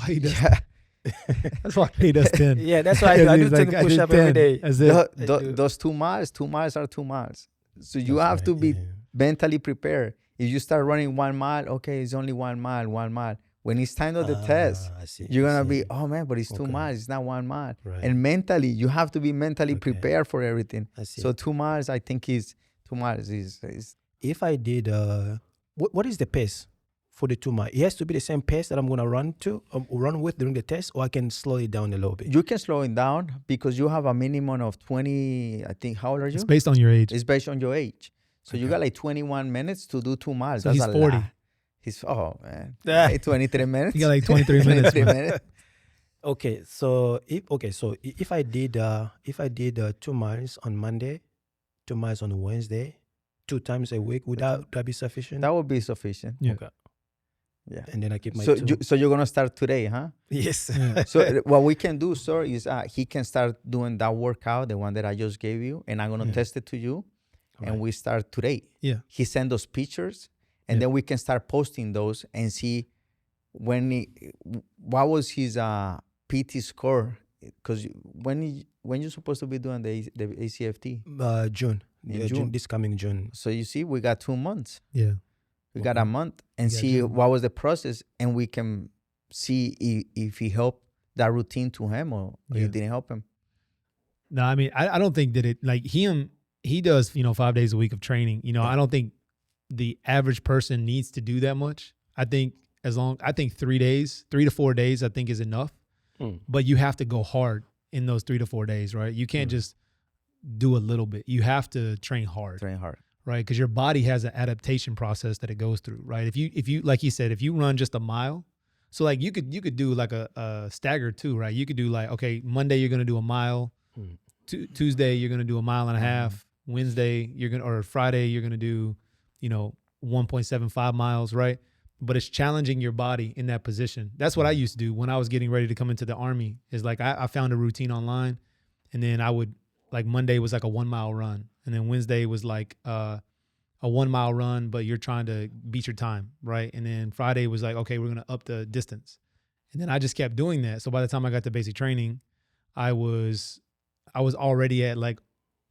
That's why he does 10. Yeah, that's why I do He's take like, a I push did up every 10. day. That's it. I do. those 2 miles are 2 miles. So you That's have right, to be yeah. mentally prepared. If you start running 1 mile, okay, it's only 1 mile. When it's time of the test, I see, you're I gonna be, see. oh man, but it's 2 Okay. miles. It's not 1 mile. Right. And mentally, you have to be mentally Okay. prepared for everything. I see. So 2 miles, I think is 2 miles is If I did, what is the pace for the 2 mile? It has to be the same pace that I'm gonna run with during the test, or I can slow it down a little bit. you can slow it down because you have a minimum of 20. I think, how old are you? It's based on your age. It's based on your age. So you Okay. got like 21 minutes to do 2 miles. So That's he's a 40. lot. He's man. Ah. Hey, 23 minutes. You got like 23 minutes. 23 man. minutes. Okay, so if I did 2 miles on Monday, 2 miles on Wednesday, 2 times a week. Would that be sufficient? That would be sufficient. Yeah. Okay. Yeah. And then I keep my So, 2. so you're gonna start today, huh? Yes. So what we can do, sir, is he can start doing that workout, the one that I just gave you, and I'm gonna test it to you, and we start today. Yeah. He send us pictures, and then we can start posting those and see what was his PT score, because when you're supposed to be doing the ACFT? June. In Yeah, June. this coming June. So you see, we got 2 months. Yeah. We got a month and see June. what was the process, and we can see if he helped that routine to him or it didn't help him. No, I mean, I don't think that it, like he does, 5 days a week of training. I don't think the average person needs to do that much. I think 3 days, 3 to 4 days, I think is enough. But you have to go hard in those 3 to 4 days, right? You can't just do a little bit. You have to train hard. Train hard. Right? Because your body has an adaptation process that it goes through, right? If you, like you said, if you run just a mile, so like you could do like a stagger too, right? You could do like, okay, Monday you're gonna do a mile, Tuesday you're gonna do a mile and a half, Wednesday or Friday you're gonna do, 1.75 miles, right? But it's challenging your body in that position. That's what I used to do when I was getting ready to come into the Army. Is like I found a routine online, and then I would, like, Monday was like a 1 mile run, and then Wednesday was like a 1 mile run, but you're trying to beat your time, right? And then Friday was like, okay, we're gonna up the distance, and then I just kept doing that. So by the time I got to basic training, I was already at like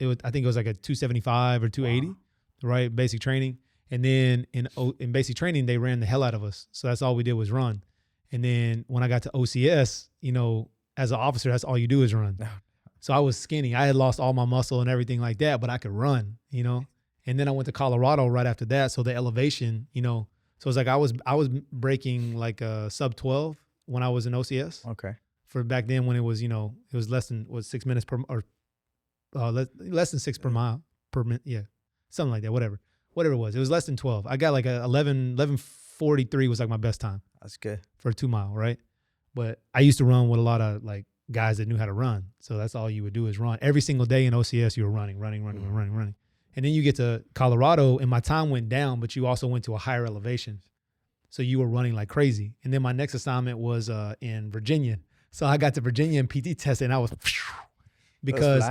I think it was like a 275 or 280, right? Basic training. And then in basic training, they ran the hell out of us. So that's all we did was run. And then when I got to OCS, as an officer, that's all you do is run. So I was skinny. I had lost all my muscle and everything like that, but I could run, And then I went to Colorado right after that. So the elevation, so it's like I was breaking like a sub 12 when I was in OCS. Okay. For back then when it was, it was less than 6 minutes per, or less than 6 per mile per minute. Yeah. Something like that. Whatever it was. It was less than 12. I got like a 11:43 was like my best time. That's good. For a 2 mile, right? But I used to run with a lot of like guys that knew how to run. So that's all you would do is run. Every single day in OCS, you were running. And then you get to Colorado and my time went down, but you also went to a higher elevation. So you were running like crazy. And then my next assignment was in Virginia. So I got to Virginia and PT tested, and I was because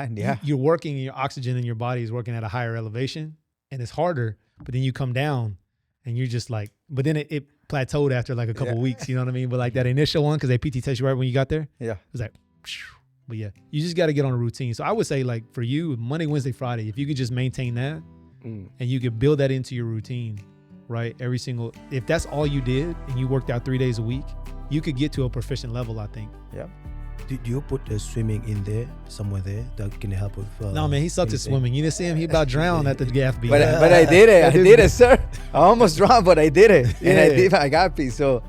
you're working, your oxygen in your body is working at a higher elevation. And it's harder, but then you come down and you're just like, but then it plateaued after like a couple weeks, you know what I mean? But like that initial one, because they PT test you right when you got there. Yeah. It was like, but yeah, you just got to get on a routine. So I would say like for you, Monday, Wednesday, Friday, if you could just maintain that and you could build that into your routine, right? If that's all you did and you worked out 3 days a week, you could get to a proficient level, I think. Yeah. Do you put the swimming in there, somewhere there, that can help with? No, man, he sucked at swimming. You didn't see him? He about drowned at the FB. But I did it. I did it, sir. I almost drowned, but I did it. And I got peace. So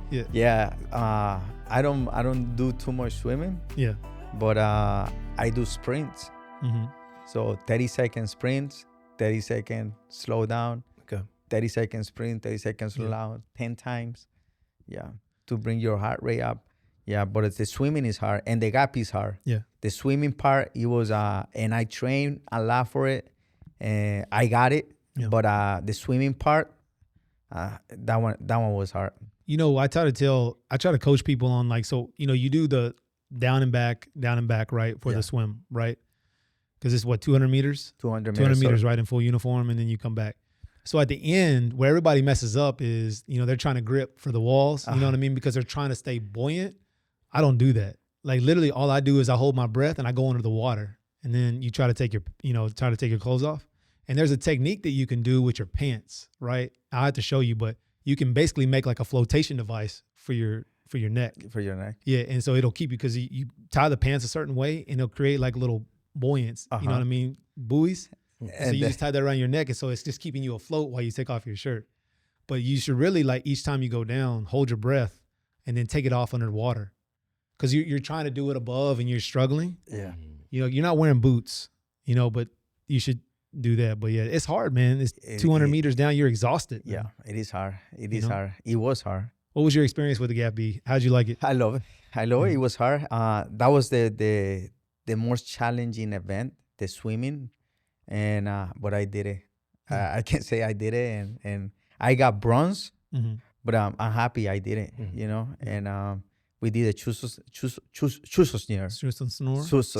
I don't do too much swimming. Yeah. But I do sprints. Mm-hmm. So 30-second sprints, 30-second slow down. Okay. 30-second sprint, 30-second slow down, 10 times. Yeah. To bring your heart rate up. Yeah, but the swimming is hard and the gap is hard. Yeah. The swimming part, it was, and I trained a lot for it and I got it. Yeah. But the swimming part, that one was hard. I try to coach people on like, so, you do the down and back, right, for the swim, right? Because it's what, 200 meters? 200 meters, right, in full uniform, and then you come back. So at the end, where everybody messes up is, they're trying to grip for the walls, you know what I mean? Because they're trying to stay buoyant. I don't do that. Like literally all I do is I hold my breath and I go under the water, and then you try to take your clothes off. And there's a technique that you can do with your pants, right? I'll have to show you, but you can basically make like a flotation device for your neck. For your neck. Yeah. And so it'll keep you, because you tie the pants a certain way and it'll create like little buoyants, you know what I mean? Buoys. So you just tie that around your neck, and so it's just keeping you afloat while you take off your shirt. But you should really, like, each time you go down, hold your breath and then take it off under the water. Because you're trying to do it above and you're struggling. Yeah. You're not wearing boots, but you should do that. But yeah, it's hard, man. It's 200 meters down. You're exhausted. Yeah, man. It is hard. It is hard. It was hard. What was your experience with the Gap B? How'd you like it? I love it. It was hard. That was the most challenging event, the swimming. And but I did it. I can say I did it, and I got bronze, but I'm happy I did it, you know. And we did a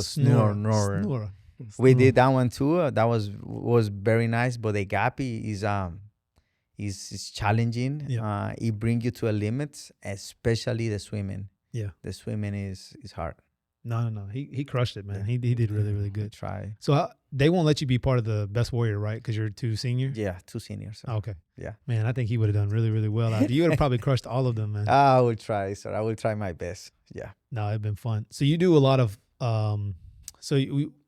snore. We did that one too. That was very nice, but the gappy is challenging. Yeah. It brings you to a limit, especially the swimming. Yeah. The swimming is hard. No. He crushed it, man. He did really, really good. Try. So they won't let you be part of the best warrior, right? Because you're 2 senior? Yeah, 2 seniors. Oh, okay. Yeah. Man, I think he would have done really, really well out there. You would have probably crushed all of them, man. I will try, sir. I will try my best. Yeah. No, it'd been fun. So you do a lot of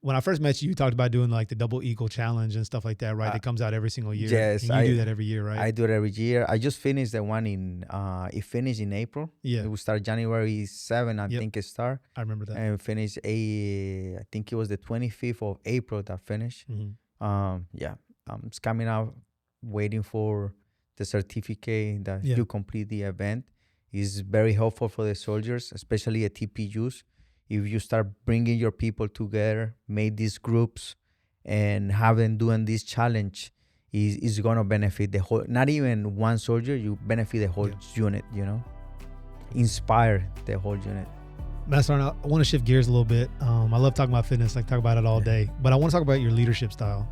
when I first met you, you talked about doing like the double eagle challenge and stuff like that, right? That comes out every single year. Yes, and you do that every year, right? I do it every year. I just finished the one it finished in April. Yeah. It will start January 7, I think it start. I remember that. And finished I think it was the 25th of April that finished. Yeah. It's coming out, waiting for the certificate that you complete the event. It's very helpful for the soldiers, especially at TPUs. If you start bringing your people together, make these groups, and have them doing this challenge, is going to benefit the whole, not even one soldier, you benefit the whole unit, you know? Inspire the whole unit. Master, I want to shift gears a little bit. I love talking about fitness, like talk about it all day, but I want to talk about your leadership style.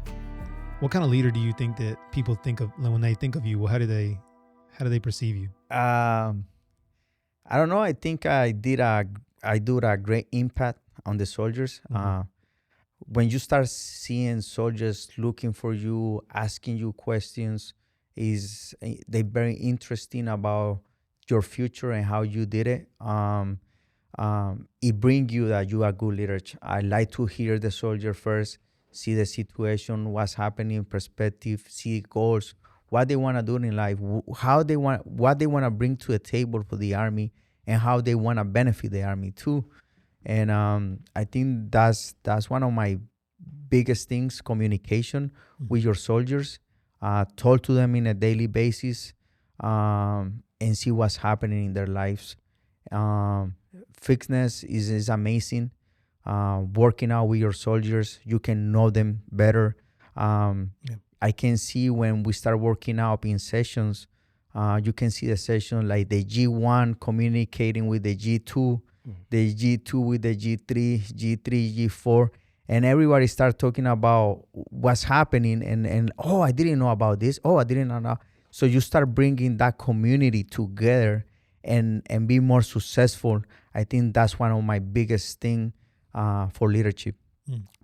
What kind of leader do you think that people think of when they think of you? Well, how do they perceive you? I don't know. I think I do a great impact on the soldiers. When you start seeing soldiers looking for you, asking you questions, they're very interesting about your future and how you did it. It brings you that you are a good leader. I like to hear the soldier first, see the situation, what's happening, perspective, see goals, what they want to do in life, what they want to bring to the table for the Army, and how they want to benefit the Army too. And I think that's one of my biggest things, communication with your soldiers. Talk to them in a daily basis and see what's happening in their lives. Fitness is amazing. Working out with your soldiers, you can know them better. I can see when we start working out in sessions, you can see the session like the G1 communicating with the G2, the G2 with the G3, G3, G4, and everybody start talking about what's happening and oh, I didn't know about this. Oh, I didn't know. So you start bringing that community together and be more successful. I think that's one of my biggest thing for leadership.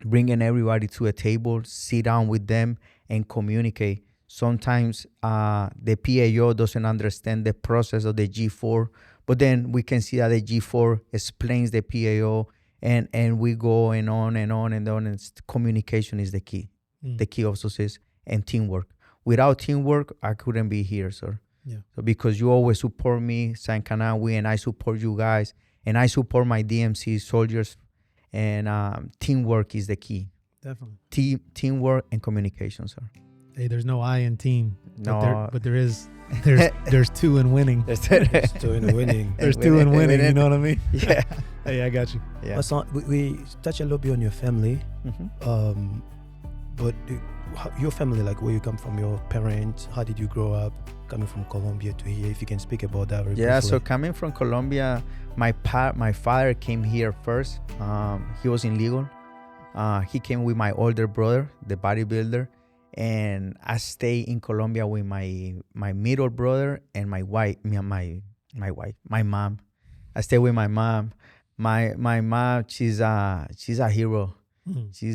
Bringing everybody to a table, sit down with them and communicate. Sometimes the PAO doesn't understand the process of the G4, but then we can see that the G4 explains the PAO, and we go and on and on and on. And communication is the key of success, and teamwork. Without teamwork, I couldn't be here, sir. Yeah. So because you always support me, San Kanangwe, and I support you guys, and I support my DMC soldiers, and teamwork is the key. Definitely. Teamwork and communication, sir. Hey, there's no I in team. No, but there is. There's 2 in winning. There's 2 in winning. There's 2 in winning. You know what I mean? Yeah. Hey, I got you. Yeah. We touch a little bit on your family, but your family, like where you come from, your parents, how did you grow up, coming from Colombia to here? If you can speak about that very briefly. So coming from Colombia, my father came here first. He was in legal. He came with my older brother, the bodybuilder, and I stayed in Colombia with my middle brother and my mom. I stayed with my mom. My mom, she's a hero. She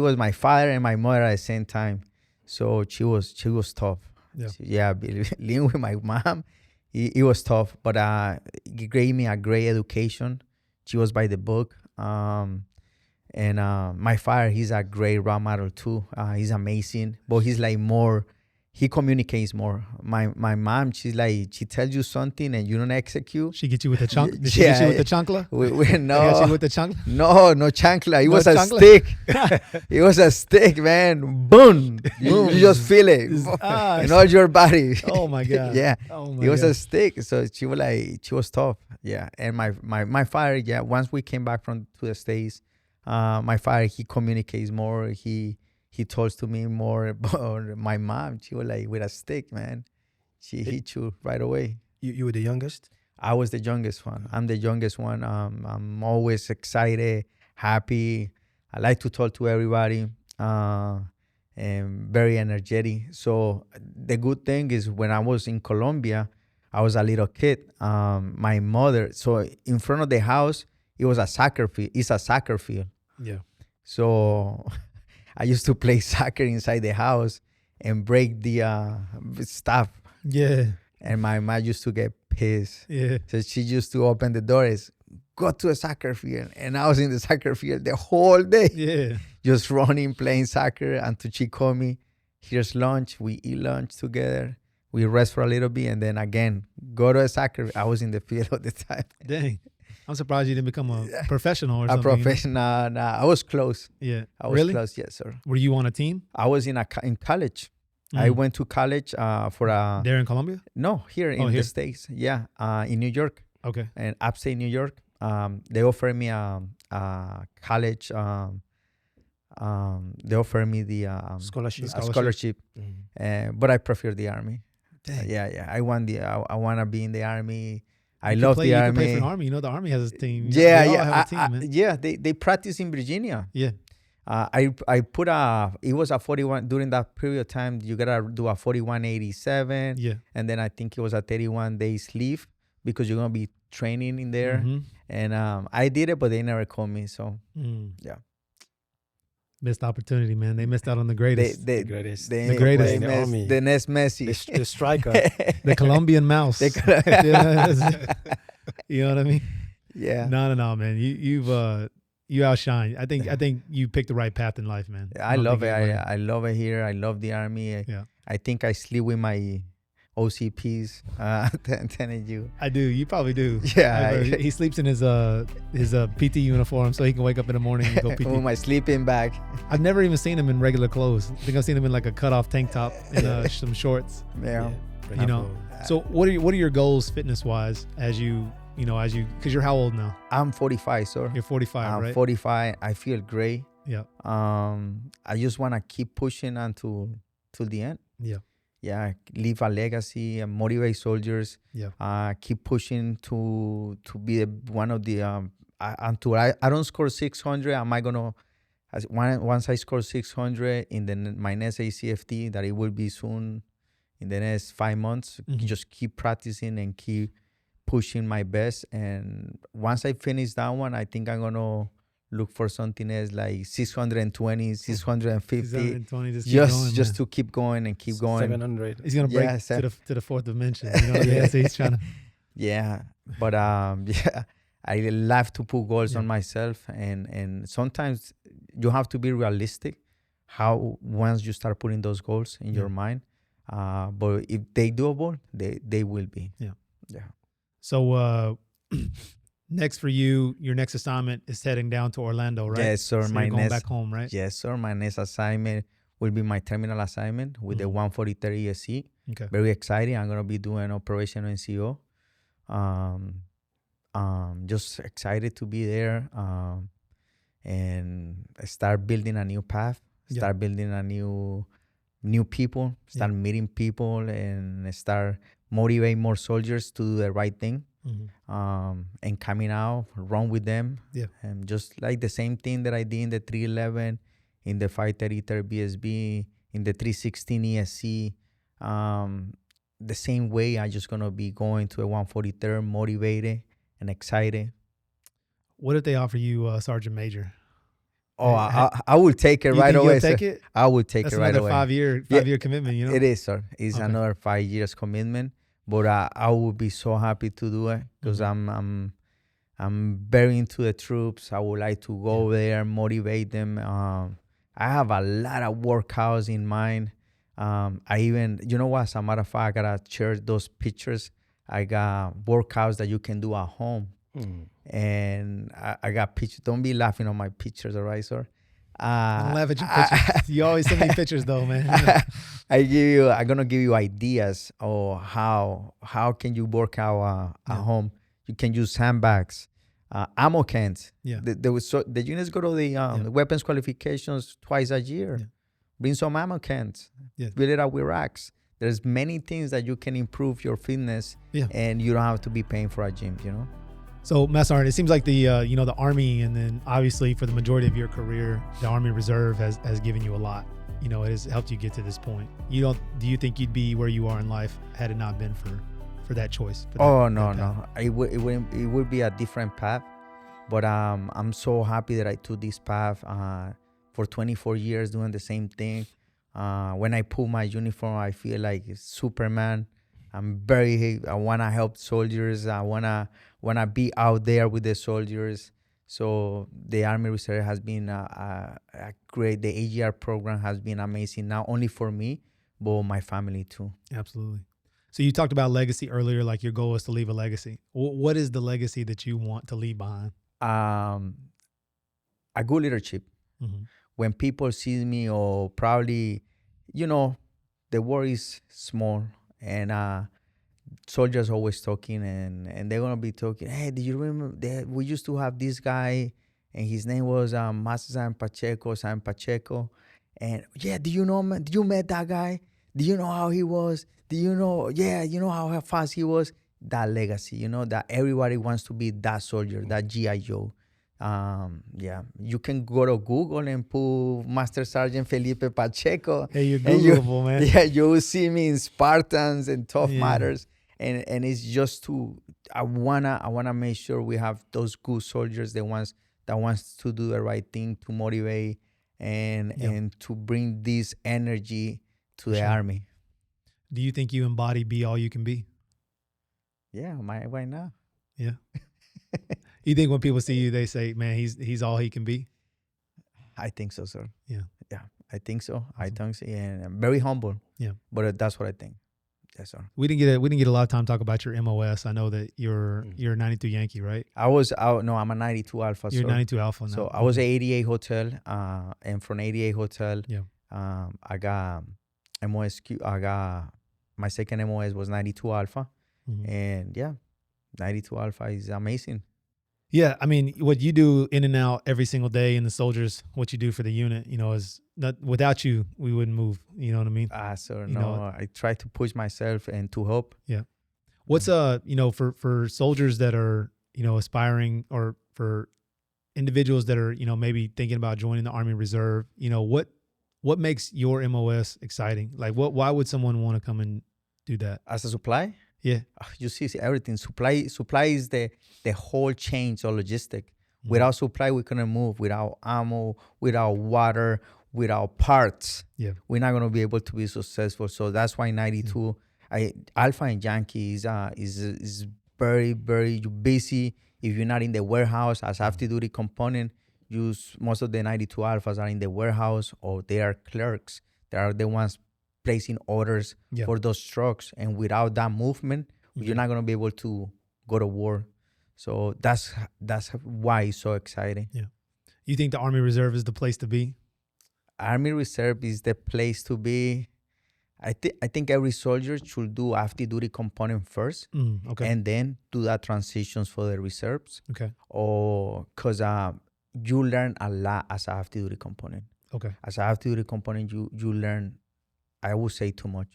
was my father and my mother at the same time. So she was tough. Living with my mom, it was tough, but it gave me a great education. She was by the book. And my father, he's a great role model too. He's amazing, but he's like more, he communicates more. My mom, she's like, she tells you something and you don't execute. She get you with the chunk? Did she get you with the chancla? No. Got you with the chancla? No chancla. It was a stick. It was a stick, man. Boom. You just feel it in all your body. Oh my God. Yeah. Oh my it was God. a stick. So she was tough. Yeah. And my father, once we came back to the States, My father, he communicates more. He talks to me more. About my mom, she was like with a stick, man. She hit you right away. You were the youngest? I was the youngest one. I'm the youngest one. I'm always excited, happy. I like to talk to everybody, and very energetic. So the good thing is when I was in Colombia, I was a little kid. My mother, so in front of the house, it was a soccer field. It's a soccer field. Yeah. So I used to play soccer inside the house and break the stuff. Yeah. And my mom used to get pissed. Yeah. So she used to open the doors, go to a soccer field. And I was in the soccer field the whole day. Yeah. Just running, playing soccer. Until she called me, here's lunch. We eat lunch together. We rest for a little bit. And then again, go to a soccer. I was in the field all the time. Dang. I'm surprised you didn't become a professional or A something. professional. Nah, I was close. Yeah. I was Really? close, yes, sir. Were you on a team? I was in college. I went to college for a... There in Colombia? No, here in here. the States. Yeah, in New York. Okay. And upstate New York. They offered me a college. They offered me the Scholarship. scholarship. But I prefer the army. Dang. Yeah. I want to be in the army. I You love could the You could army. play for the army. You know, the army has a team. Yeah, They all yeah, have a team, man. yeah. They practice in Virginia. Yeah. I put it was a 41 during that period of time. You gotta do a 4187. Yeah. And then I think it was a 31 days leave because you're gonna be training in there. Mhm. And I did it, but they never called me. So Yeah. Missed opportunity, man. They missed out on the greatest. The greatest. The greatest. The army. the next Messi, The striker. The Colombian mouse. Yeah. You know what I mean? Yeah. No, man. You outshine. I think you picked the right path in life, man. I don't love think it. you went- I love it here. I love the army. Yeah. I think I sleep with my OCPs. Telling you. I do. You probably do. Yeah. He sleeps in his PT uniform so he can wake up in the morning and go PT. With my sleeping bag. I've never even seen him in regular clothes. I think I've seen him in like a cutoff tank top and some shorts. Yeah. You know. So what are your goals fitness wise as you because you're how old now? I'm 45, sir. You're 45, I'm right? 45. I feel great. Yeah. I just want to keep pushing until the end. Yeah. Yeah, leave a legacy and motivate soldiers. Yeah. Keep pushing to be one of the until I don't score 600. Am I gonna once I score 600 in my next ACFT, that it will be soon in the next 5 months. Mhm. Just keep practicing and keep pushing my best. And once I finish that one, I think I'm gonna look for something else like 620, 650. 620, just keep going, man. To keep going and keep going. 700. He's gonna break Yeah, to the fourth dimension. You know, yeah. So he's trying to. Yeah, but yeah, I love to put goals Yeah. on myself, and sometimes you have to be realistic. How once you start putting those goals in your mind, but if they doable, they will be. Yeah. Yeah. So next for you, your next assignment is heading down to Orlando, right? Yes, sir. So My you're going next back home, right? Yes, sir. My next assignment will be my terminal assignment with the 143 ESC. Okay. Very exciting. I'm gonna be doing operational NCO. Just excited to be there. And start building a new path. Start building a new people. Start meeting people and start motivate more soldiers to do the right thing. Mm-hmm. And coming out, run with them. Yeah. And just like the same thing that I did in the 311, in the 533 BSB, in the 316 ESC, the same way I just gonna be going to a 143rd motivated and excited. What if they offer you Sergeant Major? Oh, I will take it You right think away, you'll sir. take it? I will take That's it right another away. 5 year commitment, you know? It is, sir. It's Okay. another 5 years commitment, but I would be so happy to do it because I'm very into the troops. I would like to go there, motivate them. I have a lot of workouts in mind. I even, you know what? As a matter of fact, I gotta share those pictures. I got workouts that you can do at home. And I got pictures. Don't be laughing on my pictures, all right, sir? Don't laugh at your pictures. You always send me pictures, though, man. I'm gonna give you ideas of how can you work out at home. You can use sandbags. ammo cans. Yeah. The units go to the weapons qualifications twice a year. Yeah. Bring some ammo cans. Yeah. Fill it up with racks. There's many things that you can improve your fitness, and you don't have to be paying for a gym, you know? So, Master Sergeant, it seems like the the Army, and then obviously for the majority of your career, the Army Reserve has given you a lot. It has helped you get to this point. Do you think you'd be where you are in life had it not been for that choice? No. It would be a different path, but I'm so happy that I took this path for 24 years doing the same thing. When I put my uniform, I feel like Superman. I want to help soldiers. I wanna be out there with the soldiers. So the Army Reserve has been a great. The AGR program has been amazing, not only for me, but my family too. Absolutely. So you talked about legacy earlier, like your goal is to leave a legacy. What is the legacy that you want to leave behind? A good leadership. Mm-hmm. When people see me, or probably, the world is small, and soldiers always talking, and they're gonna be talking. Hey, did you remember that we used to have this guy, and his name was Master Sgt. Pacheco, and do you know him? Did you met that guy? Do you know how he was? Do you know? Yeah, you know how fast he was. That legacy, that everybody wants to be that soldier, that GI Joe. You can go to Google and put Master Sgt. Felipe Pacheco. Hey, you're Googleable, man. Yeah, you will see me in Spartans and Tough Matters, and it's just I wanna make sure we have those good soldiers, the ones that wants to do the right thing, to motivate and to bring this energy to the Army. Do you think you embody be all you can be? Yeah, why not? Yeah. You think when people see you, they say, "Man, he's all he can be"? I think so, sir. Yeah, I think so. Awesome. I think so, and I'm very humble. Yeah, but that's what I think. Yes, sir. We didn't get a lot of time to talk about your MOS. I know that you're a 92 Yankee, right? I'm a 92 Alpha. You're 92 Alpha now. So I was at 88 Hotel, and from 88 Hotel, I got MOSQ. My second MOS was 92 Alpha, and 92 Alpha is amazing. Yeah, I mean, what you do in and out every single day, and the soldiers, what you do for the unit, is not, without you, we wouldn't move. You know what I mean? Sir, I try to push myself and to help. Yeah. What's for soldiers that are aspiring, or for individuals that are maybe thinking about joining the Army Reserve, what makes your MOS exciting? Like, why would someone want to come and do that? As a supply? Yeah. You see everything. Supply is the whole chain of logistic. Without supply, we couldn't move. Without ammo, without water, without parts, we're not going to be able to be successful. So that's why 92 Alpha and Yankee is very, very busy. If you're not in the warehouse as active duty component, most of the 92 Alphas are in the warehouse, or they are clerks. They are the ones placing orders for those trucks, and without that movement, you're not going to be able to go to war. So that's why it's so exciting. Yeah. You think the Army Reserve is the place to be? Army Reserve is the place to be. I think every soldier should do active duty component first, and then do that transitions for the reserves. Okay. Or because you learn a lot as an active duty component. Okay. As an active duty component, you learn, I would say, too much.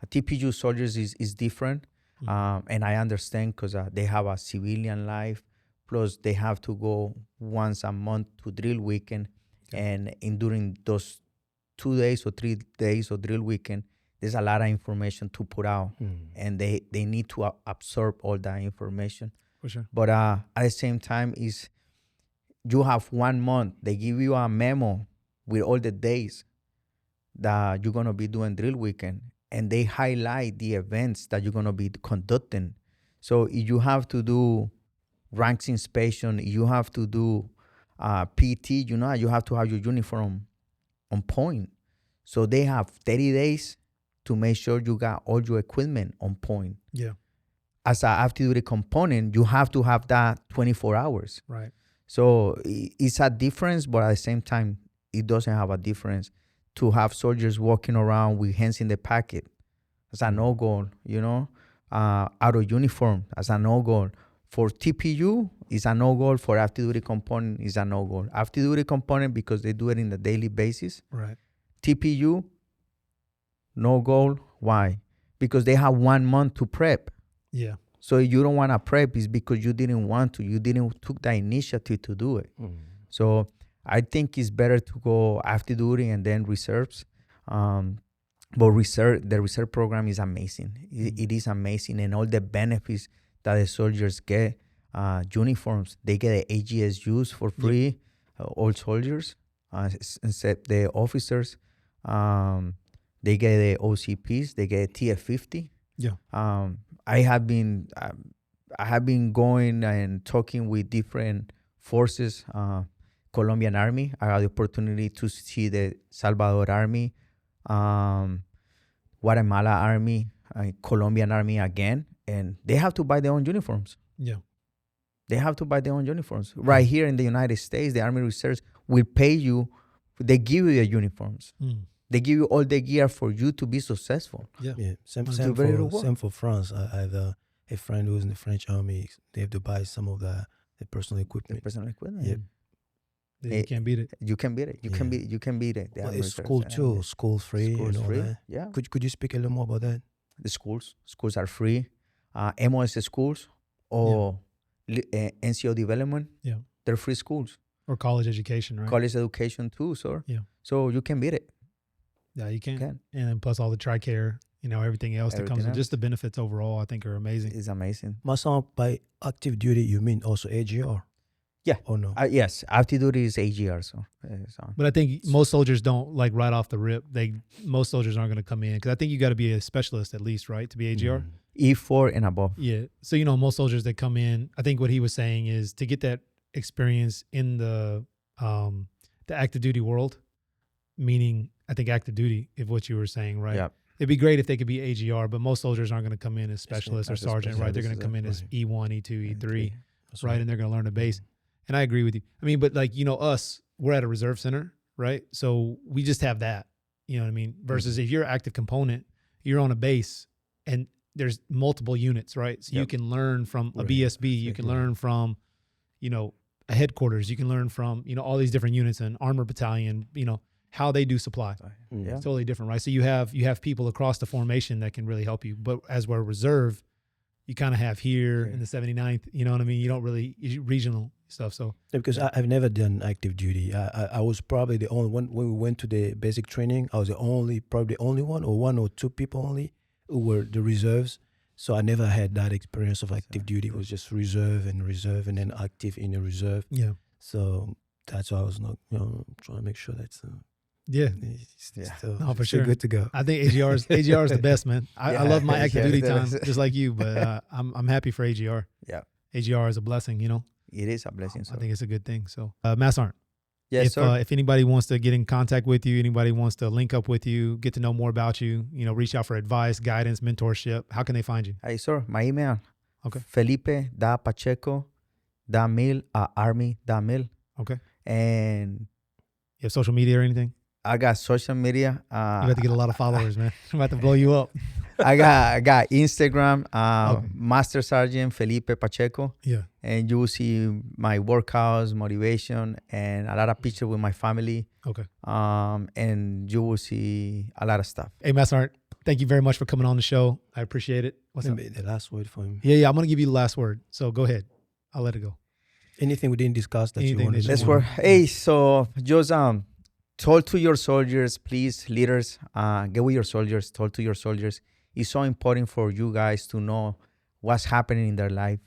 A TPU soldiers is different, and I understand, because they have a civilian life, plus they have to go once a month to drill weekend, and during those 2 days or 3 days of drill weekend, there's a lot of information to put out, and they need to absorb all that information. For sure. But at the same time, you have 1 month. They give you a memo with all the days that you're going to be doing drill weekend, and they highlight the events that you're going to be conducting. So if you have to do ranks inspection, you have to do PT, you have to have your uniform on point. So they have 30 days to make sure you got all your equipment on point. Yeah. As an active duty component, you have to have that 24 hours. Right. So it's a difference, but at the same time, it doesn't have a difference to have soldiers walking around with hands in the pocket. That's a no-go, out of uniform. That's a no-go. For TPU, it's a no-go. For active duty component, it's a no-go. Active duty component, because they do it in a daily basis. Right. TPU, no-go. Why? Because they have 1 month to prep. Yeah. So if you don't want to prep, it's because you didn't want to. You didn't took the initiative to do it. So I think it's better to go active duty and then reserves. But the reserve program is amazing. It is amazing, and all the benefits that the soldiers get. Uniforms, they get the AGSUs for free. All soldiers, except the officers. They get the OCPs. They get TF50. Yeah. I have been going and talking with different forces. Colombian Army. I had the opportunity to see the Salvador Army, Guatemala Army, Colombian Army again, and they have to buy their own uniforms. Yeah. They have to buy their own uniforms. Right here in the United States, the Army Reserves will pay you. They give you the uniforms. They give you all the gear for you to be successful. Yeah. Same for France. I have a friend who's in the French Army. They have to buy some of the personal equipment. Yeah. You can't beat it. You can beat it. You can beat it. Well, it's school too. School free. School's and all free. that. Yeah. Could you speak a little more about that? The schools are free. MOS schools or NCO development. Yeah. They're free schools. Or college education, right? College education too, sir. Yeah. So you can beat it. Yeah, you can. And then plus all the TRICARE, everything else that comes with just the benefits overall, I think are amazing. It's amazing. Master, by active duty, you mean also AGR? Yeah. Or no? Yes. Active duty is AGR. So. But I think most soldiers don't, like, right off the rip. Most soldiers aren't going to come in because I think you got to be a specialist at least, right, to be AGR? E4 and above. Yeah. So, most soldiers that come in, I think what he was saying is to get that experience in the active duty world, meaning I think active duty, if what you were saying, right? Yeah. It'd be great if they could be AGR, but most soldiers aren't going to come in as specialists or sergeant, right? They're going to come in as E1, E2, E3, right? And they're going to learn the base. And I agree with you. I mean, but like, us, we're at a reserve center, right? So we just have that, you know what I mean? Versus if you're an active component, you're on a base and there's multiple units, right? So you can learn from a BSB, you can learn from, a headquarters, you can learn from, all these different units, and armor battalion, how they do supply. Yeah. It's totally different, right? So you have people across the formation that can really help you. But as we're reserve, you kind of have here in the 79th, you know what I mean? You don't really regional stuff. So because I've never done active duty. I was probably the only one when we went to the basic training. I was probably the only one or two people only who were the reserves. So I never had that experience of active duty. It was just reserve and then active in the reserve. Yeah. So that's why I was not, trying to make sure that's for sure. Good to go. I think AGR is the best, man. I love my active duty time just like you, but I'm happy for AGR. Yeah. AGR is a blessing, It is a blessing. I think it's a good thing. So, Master Sgt. Yes, sir. If anybody wants to get in contact with you, anybody wants to link up with you, get to know more about you, reach out for advice, guidance, mentorship, how can they find you? Hey, sir, my email. Okay. Felipe.Pacheco.army.mil. Okay. And you have social media or anything? I got social media. You have to get a lot of followers, man. I'm about to blow you up. I got Instagram, Master Sgt. Felipe Pacheco. Yeah. And you will see my workouts, motivation, and a lot of pictures with my family. Okay. And you will see a lot of stuff. Hey, Master Sgt., thank you very much for coming on the show. I appreciate it. What's up? The last word for him. Yeah. I'm going to give you the last word. So go ahead. I'll let it go. Anything we didn't discuss that you want to That's where, hey, so just talk to your soldiers, please, leaders. Get with your soldiers. Talk to your soldiers. It's so important for you guys to know what's happening in their life.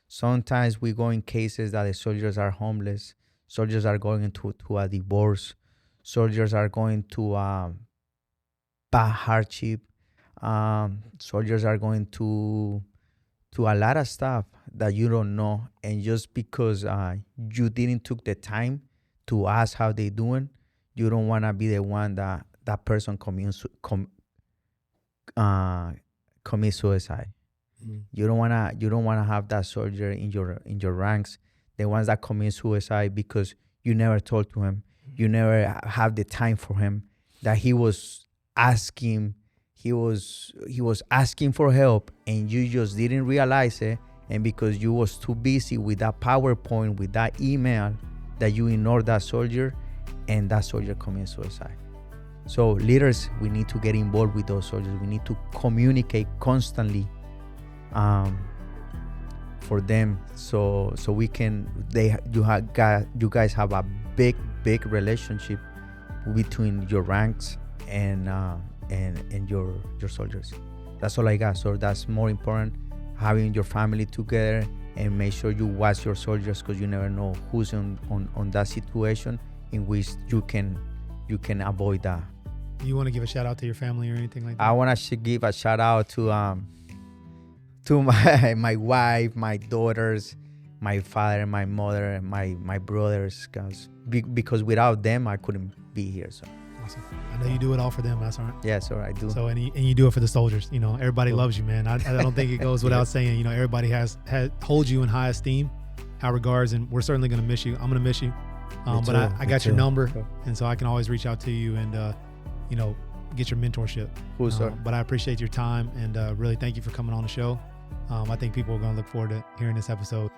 Sometimes we go in cases that the soldiers are homeless. Soldiers are going into a divorce. Soldiers are going to bad hardship. Soldiers are going to a lot of stuff that you don't know. And just because you didn't took the time to ask how they doing, you don't want to be the one that person commits suicide. You don't wanna have that soldier in your ranks, the ones that commit suicide because you never talked to him, you never have the time for him, that he was asking for help and you just didn't realize it, And because you was too busy with that PowerPoint, with that email, that you ignored that soldier, and that soldier commits suicide. So leaders, we need to get involved with those soldiers. We need to communicate constantly for them, so we can. You guys have a big relationship between your ranks and your soldiers. That's all I got. So that's more important, having your family together, and make sure you watch your soldiers, because you never know who's on that situation in which you can avoid that. You want to give a shout out to your family or anything like that? I want to give a shout out to my wife, my daughters, my father, my mother, and my brothers, because without them I couldn't be here. So awesome. I know you do it all for them. That's all right. Yeah, so I do. So and you do it for the soldiers. You know, everybody loves you, man. I don't think it goes without saying. You know, everybody holds you in high esteem, high regards, and we're certainly gonna miss you. I'm gonna miss you. But I got your number, and so I can always reach out to you and get your mentorship. Cool, sir. But I appreciate your time, and really thank you for coming on the show. I think people are gonna look forward to hearing this episode.